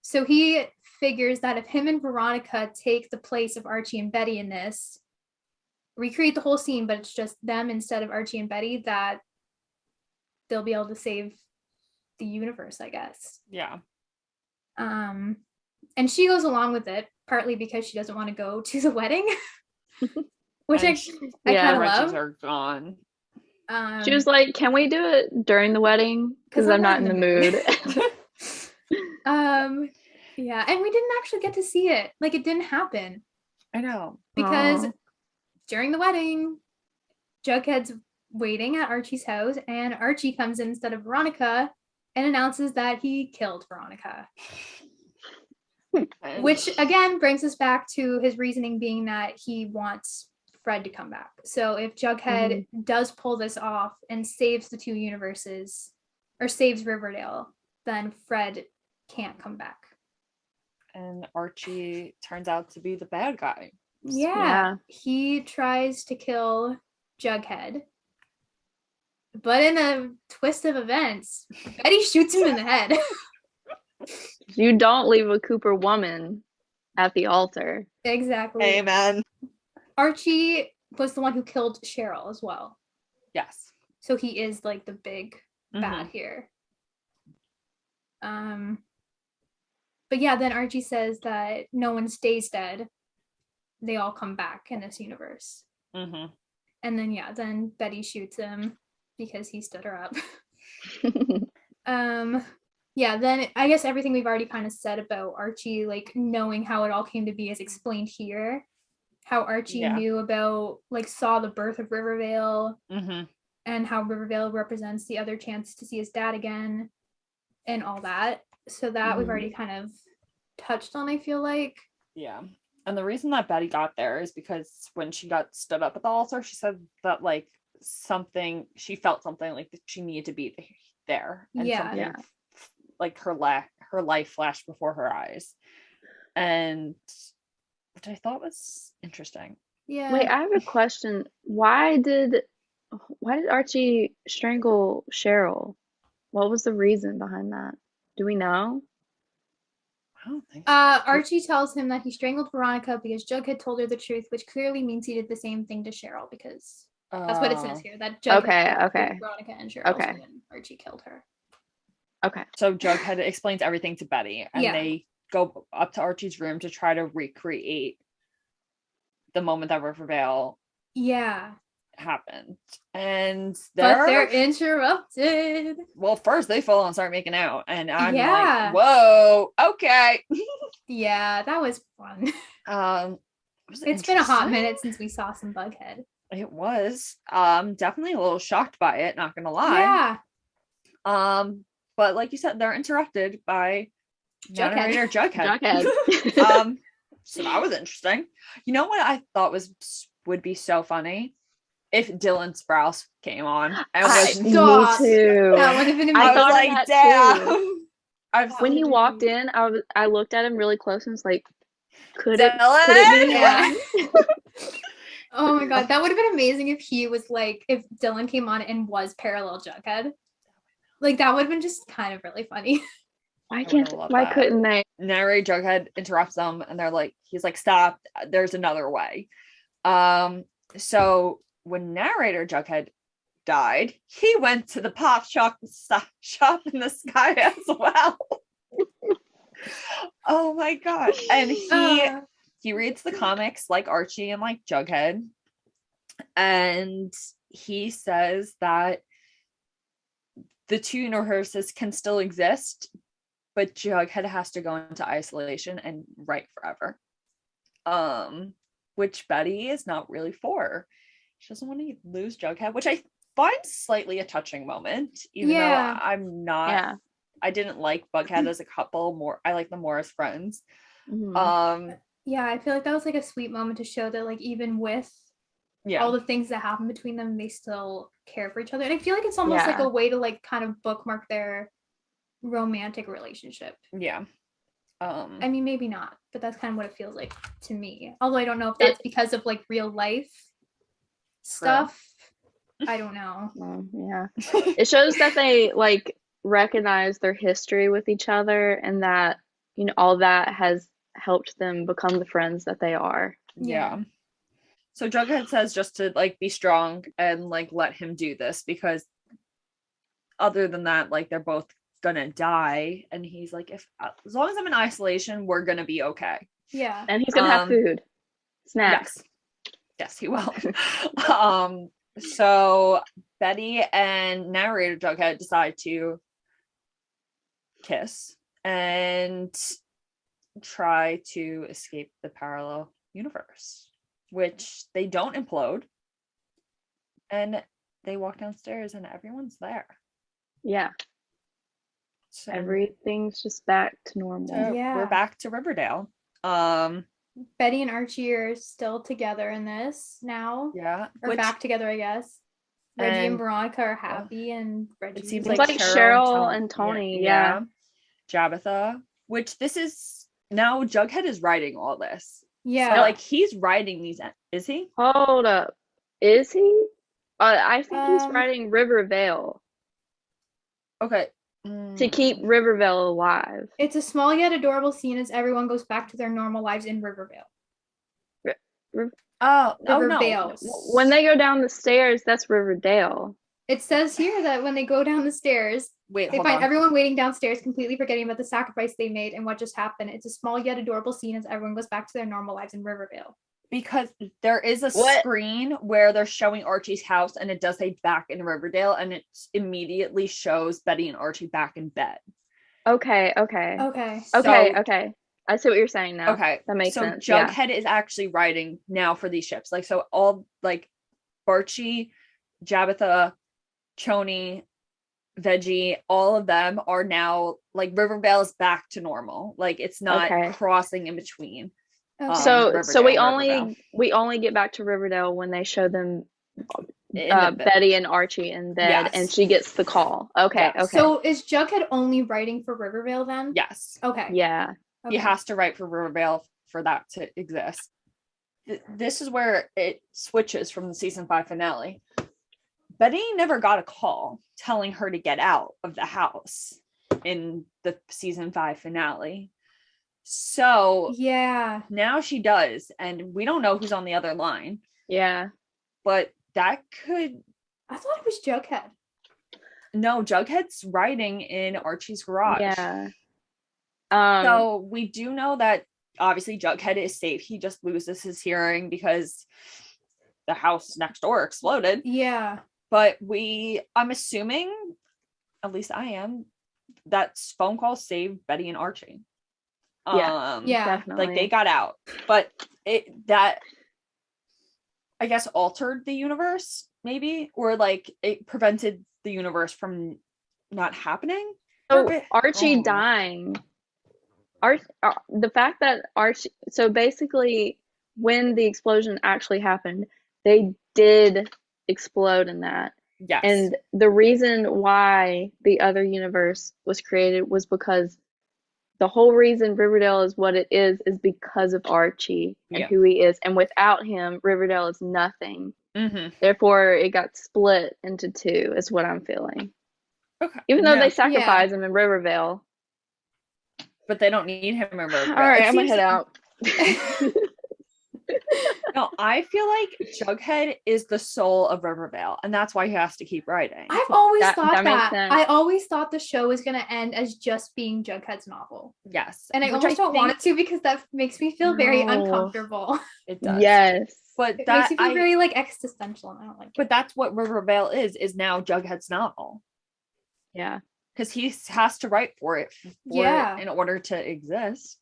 S3: So he figures that if him and Veronica take the place of Archie and Betty in this, recreate the whole scene, but it's just them instead of Archie and Betty, that they'll be able to save the universe, I guess.
S4: Yeah.
S3: And she goes along with it, partly because she doesn't want to go to the wedding, which I kind of love.
S4: Are gone.
S5: She was like, "Can we do it during the wedding? Because I'm not in the mood."
S3: Yeah, and we didn't actually get to see it. Like, it didn't happen.
S4: I know.
S3: Because during the wedding, Jughead's waiting at Archie's house, and Archie comes in instead of Veronica and announces that he killed Veronica. Which, again, brings us back to his reasoning being that he wants Fred to come back. So if Jughead does pull this off and saves the two universes, or saves Riverdale, then Fred can't come back.
S4: And Archie turns out to be the bad guy.
S3: Yeah. He tries to kill Jughead. But in a twist of events, Betty shoots him in the head.
S5: You don't leave a Cooper woman at the altar.
S3: Exactly.
S4: Amen.
S3: Archie was the one who killed Cheryl as well.
S4: Yes.
S3: So he is like the big bad here. But yeah, then Archie says that no one stays dead. They all come back in this universe. And then, then Betty shoots him because he stood her up. Then I guess everything we've already kind of said about Archie, like knowing how it all came to be is explained here. How Archie knew about, like, saw the birth of Rivervale and how Rivervale represents the other chance to see his dad again and all that. So that we've already kind of touched on, I feel like. Yeah.
S4: And the reason that Betty got there is because when she got stood up at the altar, she said that, like, she felt something like that she needed to be there. And something, like, her life flashed before her eyes. And which I thought was interesting.
S3: Yeah.
S5: Wait, I have a question. Why did Archie strangle Cheryl? What was the reason behind that? Do we know?
S4: I don't think so.
S3: Archie tells him that he strangled Veronica because Jughead told her the truth, which clearly means he did the same thing to Cheryl, because that's what it says here. That Jughead killed Veronica and Cheryl, so then Archie killed her.
S5: Okay.
S4: So Jughead explains everything to Betty, and they go up to Archie's room to try to recreate the moment that Rivervale happened. And
S3: they're interrupted.
S4: Well, first they fall and start making out, and I'm like, whoa, okay.
S3: Yeah, that was fun. It's been a hot minute since we saw some Bughead.
S4: It was. Definitely a little shocked by it, not gonna lie.
S3: Yeah.
S4: But like you said, they're interrupted by narrator Jughead. So that was interesting. You know what I thought would be so funny? If Dylan Sprouse came on and was
S5: me too.
S3: That would have been amazing.
S5: I was
S4: like, damn.
S5: When he walked in, I looked at him really close and was like, could it be?
S3: Yeah. Oh my god, that would have been amazing if he was like, if Dylan came on and was parallel Jughead. Like, that would have been just kind of really funny.
S5: Why couldn't they?
S4: Narrator Jughead interrupts them, and he's like, stop, there's another way. So when narrator Jughead died, he went to the pop shop in the sky as well. Oh my god. And he reads the comics like Archie and like Jughead, and he says that the two universes can still exist, but Jughead has to go into isolation and write forever. Which Betty is not really for. She doesn't want to lose Jughead, which I find slightly a touching moment, even though I'm not. I didn't like Bughead as a couple more. I like them more as friends.
S3: Yeah, I feel like that was like a sweet moment to show that, like, even with all the things that happen between them, they still care for each other. And I feel like it's almost like a way to, like, kind of bookmark their romantic relationship. Yeah. I mean, maybe not, but that's kind of what it feels like to me. Although I don't know if that's because of, like, real life stuff. I don't know.
S5: Yeah. It shows that they, like, recognize their history with each other, and that, you know, all that has helped them become the friends that they are.
S4: Yeah. So Jughead says just to like be strong and like let him do this, because other than that, like they're both gonna die. And he's like, if as long as I'm in isolation, we're gonna be okay.
S3: Yeah.
S5: And he's gonna have food, snacks.
S4: Yes, he will. So Betty and narrator Jughead decide to kiss and try to escape the parallel universe, which they don't implode. And they walk downstairs and everyone's there.
S5: Yeah.
S4: So
S5: Everything's just back to normal.
S3: Yeah.
S4: we're back to Riverdale.
S3: Betty and Archie are still together in this now.
S4: Yeah.
S3: Or back together, I guess. Reggie and
S4: and-
S3: Veronica are happy, and Reggie.
S4: It seems
S5: It's
S4: like
S5: like Cheryl and Tony, yeah.
S4: Jabitha, which this is now Jughead is writing all this.
S3: Yeah.
S4: So like he's writing these, is he?
S5: Hold up. Is he? I think he's
S3: Um,
S5: writing Rivervale
S4: Okay.
S5: to keep Rivervale alive.
S3: It's a small yet adorable scene as everyone goes back to their normal lives in Rivervale.
S4: Oh no.
S3: Rivervale.
S5: When they go down the stairs, that's Riverdale.
S3: It says here that when they go down the stairs,
S4: Wait,
S3: they
S4: hold
S3: find
S4: on.
S3: everyone waiting downstairs, completely forgetting about the sacrifice they made and what just happened. It's a small yet adorable scene as everyone goes back to their normal lives in Rivervale.
S4: Because there is a
S5: What?
S4: screen where they're showing Archie's house and it does say back in Riverdale and it immediately shows Betty and Archie back in bed.
S5: Okay.
S3: Okay.
S5: Okay. I see what you're saying now.
S4: Okay.
S5: That makes
S4: so
S5: sense. Yeah.
S4: Jughead is actually writing now for these ships. Like, so all like Archie, Jabitha, Choni, Veggie, all of them are now like Riverdale is back to normal. Like it's not
S5: Okay.
S4: crossing in between.
S3: Okay.
S5: So
S4: Riverdale,
S5: we
S4: Riverdale.
S5: only get back to Riverdale when they show them
S4: In the bed.
S5: Betty and Archie in bed,
S4: Yes.
S5: and she gets the call. Okay.
S4: Yes.
S5: Okay.
S3: So is Jughead only writing for Rivervale then?
S4: Yes.
S3: Okay.
S5: yeah.
S4: He
S3: Okay.
S4: has to write for Rivervale for that to exist. This is where it switches from the season 5 finale. Betty never got a call telling her to get out of the house in the season 5 finale. So
S3: Yeah.
S4: now she does, and we don't know who's on the other line,
S5: Yeah.
S4: but that could
S3: I thought it was Jughead.
S4: no, Jughead's writing in Archie's garage.
S5: Yeah.
S4: So we do know that obviously Jughead is safe. He just loses his hearing because the house next door exploded.
S3: Yeah.
S4: But I'm assuming, at least I am, that phone call saved Betty and Archie.
S3: Yeah.
S5: Definitely.
S4: Like they got out. But that I guess altered the universe, maybe, or like it prevented the universe from not happening.
S5: So Archie
S4: Oh.
S5: dying. The fact that Archie. So basically, when the explosion actually happened, they did explode in that.
S4: Yes.
S5: And the reason why the other universe was created was because the whole reason Riverdale is what it is because of Archie and
S4: Yeah.
S5: who he is. And without him, Riverdale is nothing.
S4: Mm-hmm.
S5: Therefore, it got split into two, is what I'm feeling.
S4: Okay.
S5: Even though
S4: Yeah.
S5: they sacrifice him in Rivervale.
S4: But they don't need him in Riverdale.
S5: All right,
S4: It
S5: I'm gonna
S4: seems-
S5: head out.
S4: No, I feel like Jughead is the soul of Rivervale, and that's why he has to keep writing.
S3: I've always
S5: That
S3: thought
S5: makes
S3: that.
S5: sense.
S3: I always thought the show was going to end as just being Jughead's novel.
S4: Yes.
S3: And I
S4: Which
S3: almost don't want
S4: think
S3: it to because that makes me feel very
S5: No.
S3: uncomfortable.
S4: It does.
S5: Yes.
S4: But
S3: It
S4: that
S3: makes me feel very like existential, and I don't like it.
S4: but that's what Rivervale is now Jughead's novel.
S5: Yeah.
S4: Because he has to write for it
S3: Yeah.
S4: in order to exist.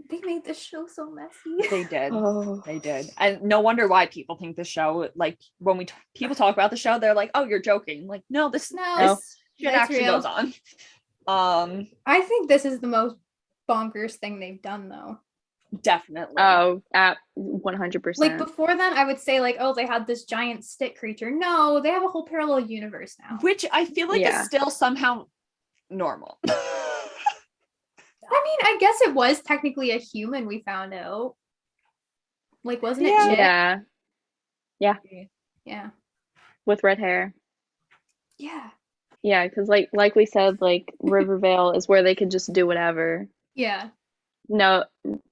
S3: They made this show so messy.
S4: They did.
S5: Oh.
S4: They did. And no wonder why people think the show, like when people talk about the show, they're like, oh, you're joking. Like, no, this shit
S3: That's
S4: actually
S3: real.
S4: goes on.
S3: I think this is the most bonkers thing they've done, though.
S4: Definitely.
S5: Oh, at 100%.
S3: Like before then, I would say like, oh, they had this giant stick creature. No, they have a whole parallel universe now.
S4: Which I feel like
S5: Yeah.
S4: is still somehow normal.
S3: I mean, I guess it was technically a human. We found out. Like, wasn't it?
S4: Yeah.
S3: Chick?
S5: Yeah.
S3: Yeah.
S5: With red hair.
S3: Yeah.
S5: Yeah, because like we said, like Rivervale is where they could just do whatever.
S3: Yeah.
S5: No,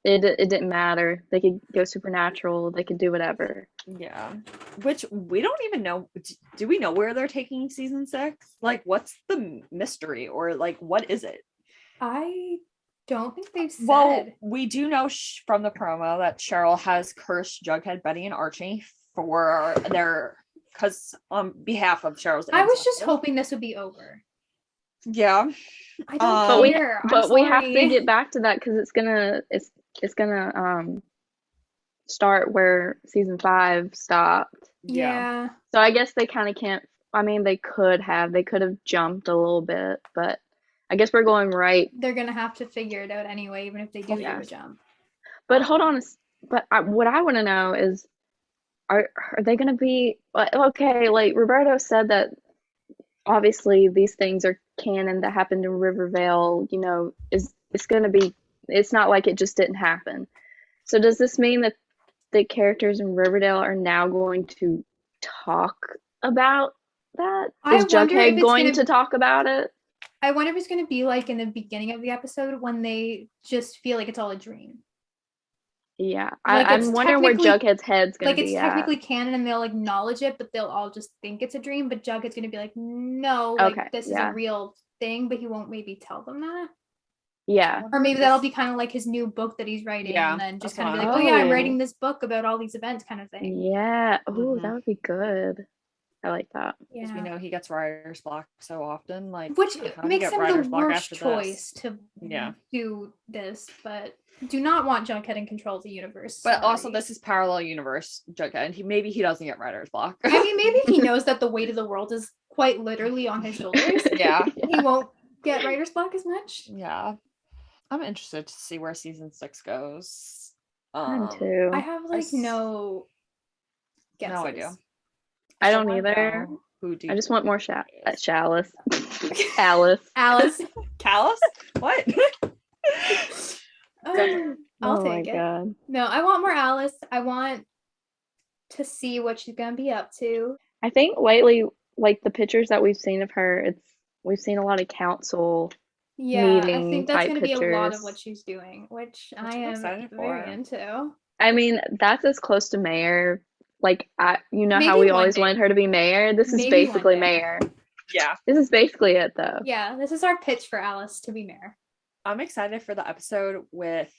S5: it didn't matter. They could go supernatural. They could do whatever.
S4: Yeah. Which we don't even know. Do we know where they're taking season 6? Like, what's the mystery, or like, what is it?
S3: I don't think they've said.
S4: Well, we do know from the promo that Cheryl has cursed Jughead, Betty, and Archie for their, because on behalf of Cheryl's
S3: I was just
S4: ancestors.
S3: hoping this would be over.
S4: Yeah.
S3: I don't care.
S5: But we have to
S3: sorry.
S5: get back to that because it's gonna start where season 5 stopped.
S3: Yeah.
S5: So I guess they kind of can't. I mean, they could have jumped a little bit, but I guess we're going right.
S3: They're gonna have to figure it out anyway, even if they do
S5: Yeah.
S3: a jump.
S5: But hold on. But what I want to know is, are they gonna be okay? Like Roberto said that obviously these things are canon that happened in Rivervale. You know, it's gonna be. It's not like it just didn't happen. So does this mean that the characters in Riverdale are now going to talk about that? Is Jughead going to talk about it?
S3: I wonder if it's going to be like in the beginning of the episode when they just feel like it's all a dream.
S5: Yeah,
S3: like
S5: I'm wondering where Jughead's head's going to be.
S3: Like it's technically canon and they'll acknowledge it, but they'll all just think it's a dream. But Jughead's going to be like, no, like this is a real thing, but he won't maybe tell them that.
S5: Yeah.
S3: Or maybe that'll be kind of like his new book that he's writing, and then just kind of be like, oh yeah, I'm writing this book about all these events kind of thing.
S5: Yeah. Oh, that would be good. I like that.
S4: Because we know he gets writer's block so often. Like,
S3: which makes him the worst choice to do this, but do not want Jughead in control of the universe.
S4: But also this is parallel universe Jughead. Maybe he doesn't get writer's block.
S3: I mean, maybe he knows that the weight of the world is quite literally on his shoulders.
S4: Yeah.
S3: He won't get writer's block as much.
S4: Yeah. I'm interested to see where season 6 goes.
S5: Me too.
S3: I have no guesses.
S4: No idea.
S5: I don't either. I just want more Chalice.
S3: Alice.
S4: Callus? What?
S3: I'll take it. God. No, I want more Alice. I want to see what she's gonna be up to.
S5: I think lately, like the pictures that we've seen of her, we've seen a lot of council.
S3: Yeah, I think that's going to be a lot of what she's doing, which I am very into. I
S5: mean, that's as close to mayor. Like, you know how we always wanted her to be mayor? This is basically mayor.
S4: Yeah.
S5: This is basically it, though.
S3: Yeah, this is our pitch for Alice to be mayor.
S4: I'm excited for the episode with,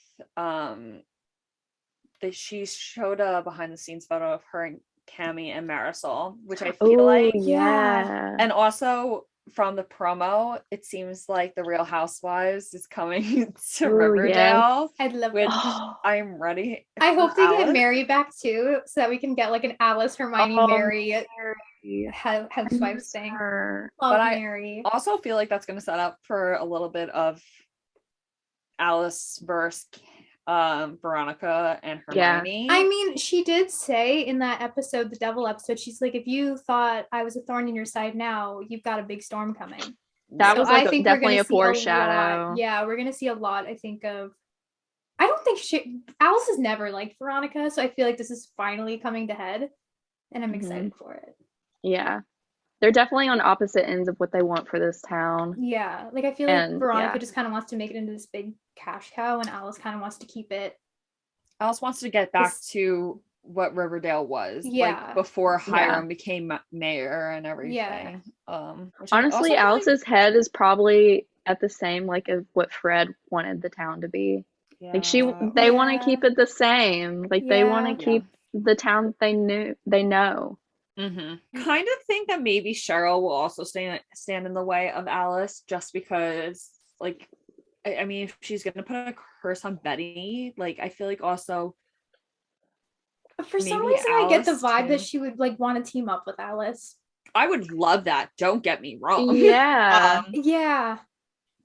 S4: she showed a behind-the-scenes photo of her and Cammie and Marisol, which I feel like.
S5: Yeah.
S4: And also, from the promo, it seems like the Real Housewives is coming to Riverdale.
S3: I'd love
S4: it. I'm ready.
S3: I hope they get Mary back too, so that we can get like an Alice, Hermione, Mary housewives thing.
S4: But Mary. I also feel like that's going to set up for a little bit of Alice versus Veronica and Hermione.
S3: I mean, she did say in that episode, the Devil episode, she's like, if you thought I was a thorn in your side now, you've got a big storm coming.
S5: That was like definitely a foreshadow.
S3: Yeah, we're gonna see a lot, I think, of I don't think Alice has never liked Veronica, so I feel like this is finally coming to head, and I'm excited for it.
S5: Yeah. They're definitely on opposite ends of what they want for this town.
S3: Yeah, like I feel like Veronica just kind of wants to make it into this big cash cow, and Alice kind of wants to keep it.
S4: Alice wants to get back to what Riverdale was, like before Hiram became mayor and everything.
S3: Yeah.
S5: Honestly, Alice's head is probably at the same like of what Fred wanted the town to be. Yeah. Like they want to keep it the same. Like they want to keep the town they know.
S4: Mm-hmm. Kind of think that maybe Cheryl will also stand in the way of Alice, just because, like, I mean, if she's gonna put a curse on Betty, like, I feel like also
S3: for some reason Alice, I get the vibe that she would like want to team up with Alice.
S4: I would love that. Don't get me wrong.
S5: Yeah,
S3: yeah,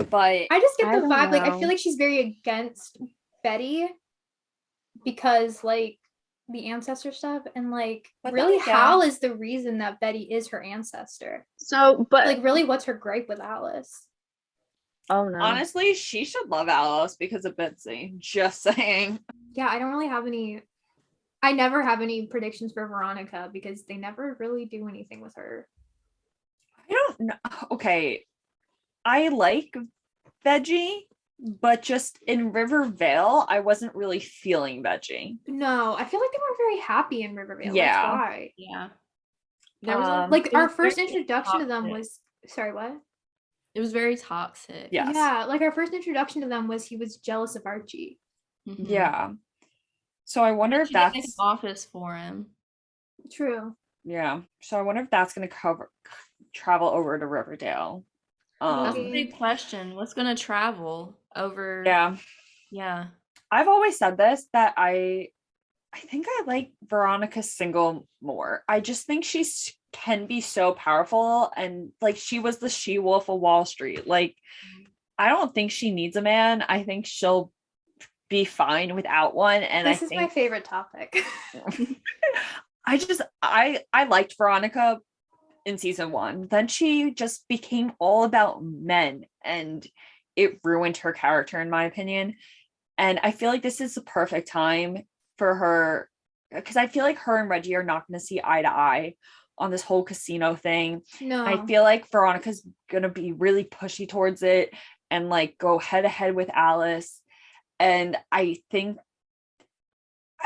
S4: but
S3: I just get the vibe like I feel like she's very against Betty because like the ancestor stuff, and like really Hal is the reason that Betty is her ancestor.
S5: So but
S3: like really what's her gripe with Alice?
S5: Oh no,
S4: honestly she should love Alice because of Bitsy, just saying.
S3: Yeah, I don't really have any, I never have any predictions for Veronica because they never really do anything with her.
S4: I don't know. Okay, I like Veggie, but just in Rivervale, I wasn't really feeling Veggie.
S3: No, I feel like they weren't very happy in Rivervale.
S4: Yeah.
S3: That's why.
S1: Yeah. There was
S3: Like
S1: it
S3: our
S1: was
S3: first
S1: very
S3: introduction to them
S1: toxic.
S3: was sorry, what?
S1: It was very toxic.
S4: Yes.
S3: Yeah, like our first introduction to them was he was jealous of Archie.
S1: Mhm.
S4: Yeah. So I wonder if
S1: She didn't make
S4: that's
S1: an office for him.
S3: True.
S4: yeah. So I wonder if that's going to travel over to Riverdale.
S1: That's the
S3: Maybe.
S1: big question. What's gonna travel over?
S4: Yeah.
S1: Yeah.
S4: I've always said this, that I think I like Veronica single more. I just think can be so powerful, and like she was the she-wolf of Wall Street. Like I don't think she needs a man. I think she'll be fine without one. And
S3: This is my favorite topic.
S4: I liked Veronica in season 1. Then she just became all about men, and it ruined her character, in my opinion. And I feel like this is the perfect time for her, because I feel like her and Reggie are not going to see eye to eye on this whole casino thing.
S3: No.
S4: I feel like Veronica's going to be really pushy towards it and like go head to head with Alice. And I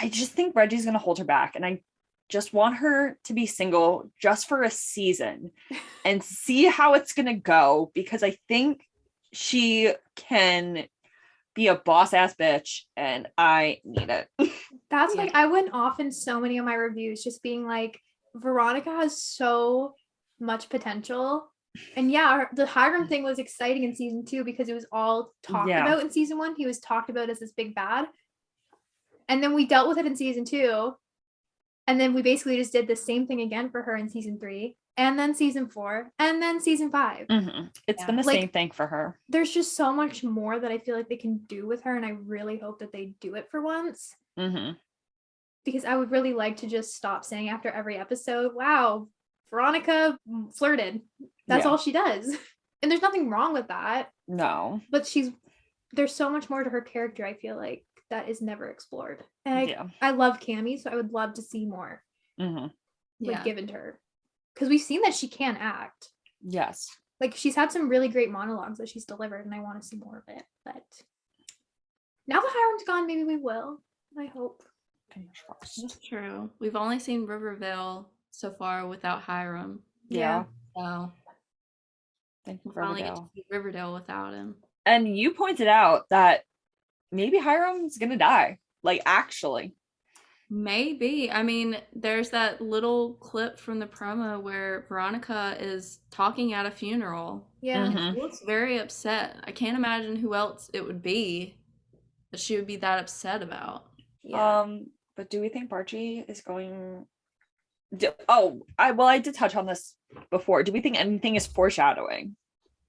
S4: just think Reggie's going to hold her back. And I just want her to be single just for a season and see how it's going to go, because I think she can be a boss ass bitch and I need it.
S3: That's like I went off in so many of my reviews just being like, Veronica has so much potential. And yeah, the Hiram thing was exciting in season 2 because it was all talked about in season 1. He was talked about as this big bad. And then we dealt with it in season 2. And then we basically just did the same thing again for her in season 3. And then season 4. And then season 5.
S4: Mm-hmm. It's been the same thing for her.
S3: There's just so much more that I feel like they can do with her. And I really hope that they do it for once.
S4: Mm-hmm.
S3: Because I would really like to just stop saying after every episode, wow, Veronica flirted. That's all she does. And there's nothing wrong with that.
S4: No.
S3: But there's so much more to her character, I feel like, that is never explored. And I love Cammie, so I would love to see more given to her. Because we've seen that she can act.
S4: Yes.
S3: Like she's had some really great monologues that she's delivered, and I want to see more of it. But now that Hiram's gone, maybe we will. I hope.
S1: That's true. We've only seen Rivervale so far without Hiram.
S4: Yeah.
S1: So
S4: Thank you,
S1: we'll finally get to
S4: Riverdale.
S1: see Riverdale without him.
S4: And you pointed out that maybe Hiram's gonna die. Like actually.
S1: Maybe. I mean, there's that little clip from the promo where Veronica is talking at a funeral.
S3: Yeah.
S1: She looks very upset. I can't imagine who else it would be that she would be that upset about.
S3: Yeah.
S4: But do we think Barchi is going I did touch on this before. Do we think anything is foreshadowing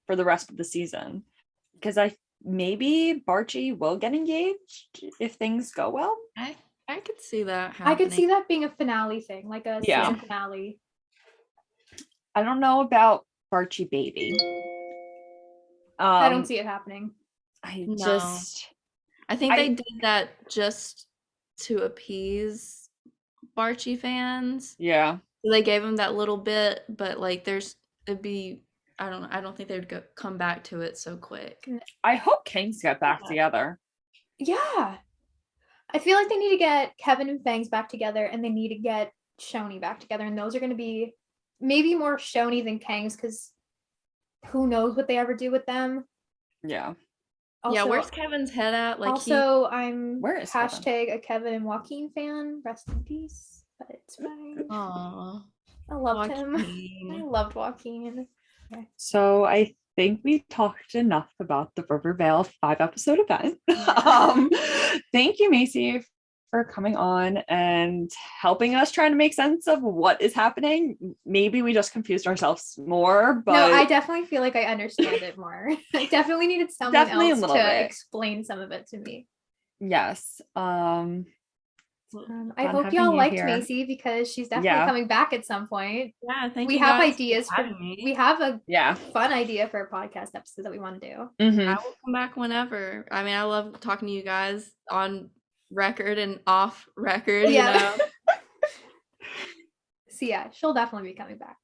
S4: for the rest of the season? Because maybe Barchi will get engaged if things go well.
S1: I could see that happening.
S3: I could see that being a finale thing, like a season finale.
S4: I don't know about Barchi baby.
S3: I don't see it happening.
S1: I think they did that just to appease Barchi fans.
S4: Yeah.
S1: So they gave him that little bit, but like I don't think they would come back to it so quick.
S4: I hope Kings get back together.
S3: Yeah. I feel like they need to get Kevin and Fangs back together, and they need to get Shoni back together, and those are going to be maybe more Shoni than Kangs, because who knows what they ever do with them.
S4: Yeah.
S3: Also,
S1: where's Kevin's head at? Like
S3: I'm
S4: where is
S3: hashtag a Kevin and Joaquin fan. Rest in peace. But it's fine.
S1: Aww.
S3: I loved
S1: Joaquin.
S3: him. I loved Joaquin. Okay.
S4: So I think we talked enough about the Rivervale 5-episode event. Thank you, Macy, for coming on and helping us trying to make sense of what is happening. Maybe we just confused ourselves more, but
S3: no, I definitely feel like I understand it more. I definitely needed someone else to explain some of it to me.
S4: Yes.
S3: I hope y'all liked Macy, because she's definitely coming back at some point.
S1: Yeah, thank
S3: we
S1: you.
S3: have
S1: guys
S3: ideas for we have a fun idea for a podcast episode that we want to do.
S1: I will come back whenever. I mean, I love talking to you guys on record and off record. You know?
S3: So yeah, she'll definitely be coming back.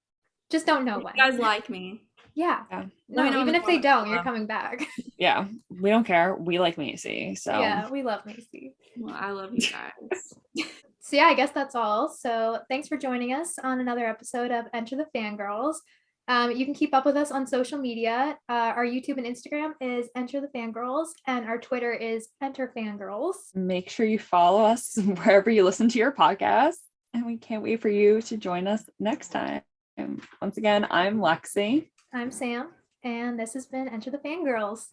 S3: Just don't know when.
S1: You guys like me.
S3: Yeah.
S4: Yeah.
S3: No,
S1: Let me know in
S3: even
S1: the
S3: if they
S1: comments
S3: don't,
S1: below.
S3: you're coming back.
S4: Yeah, we don't care. We like Macy. So
S3: Yeah, we love Macy.
S1: Well, I love you guys.
S3: So yeah, I guess that's all. So thanks for joining us on another episode of Enter the Fangirls. You can keep up with us on social media. Our YouTube and Instagram is Enter the Fangirls, and our Twitter is Enter Fangirls.
S4: make sure you follow us wherever you listen to your podcast. And we can't wait for you to join us next time. Once again, I'm Lexi.
S3: I'm Sam, and this has been Enter the Fangirls.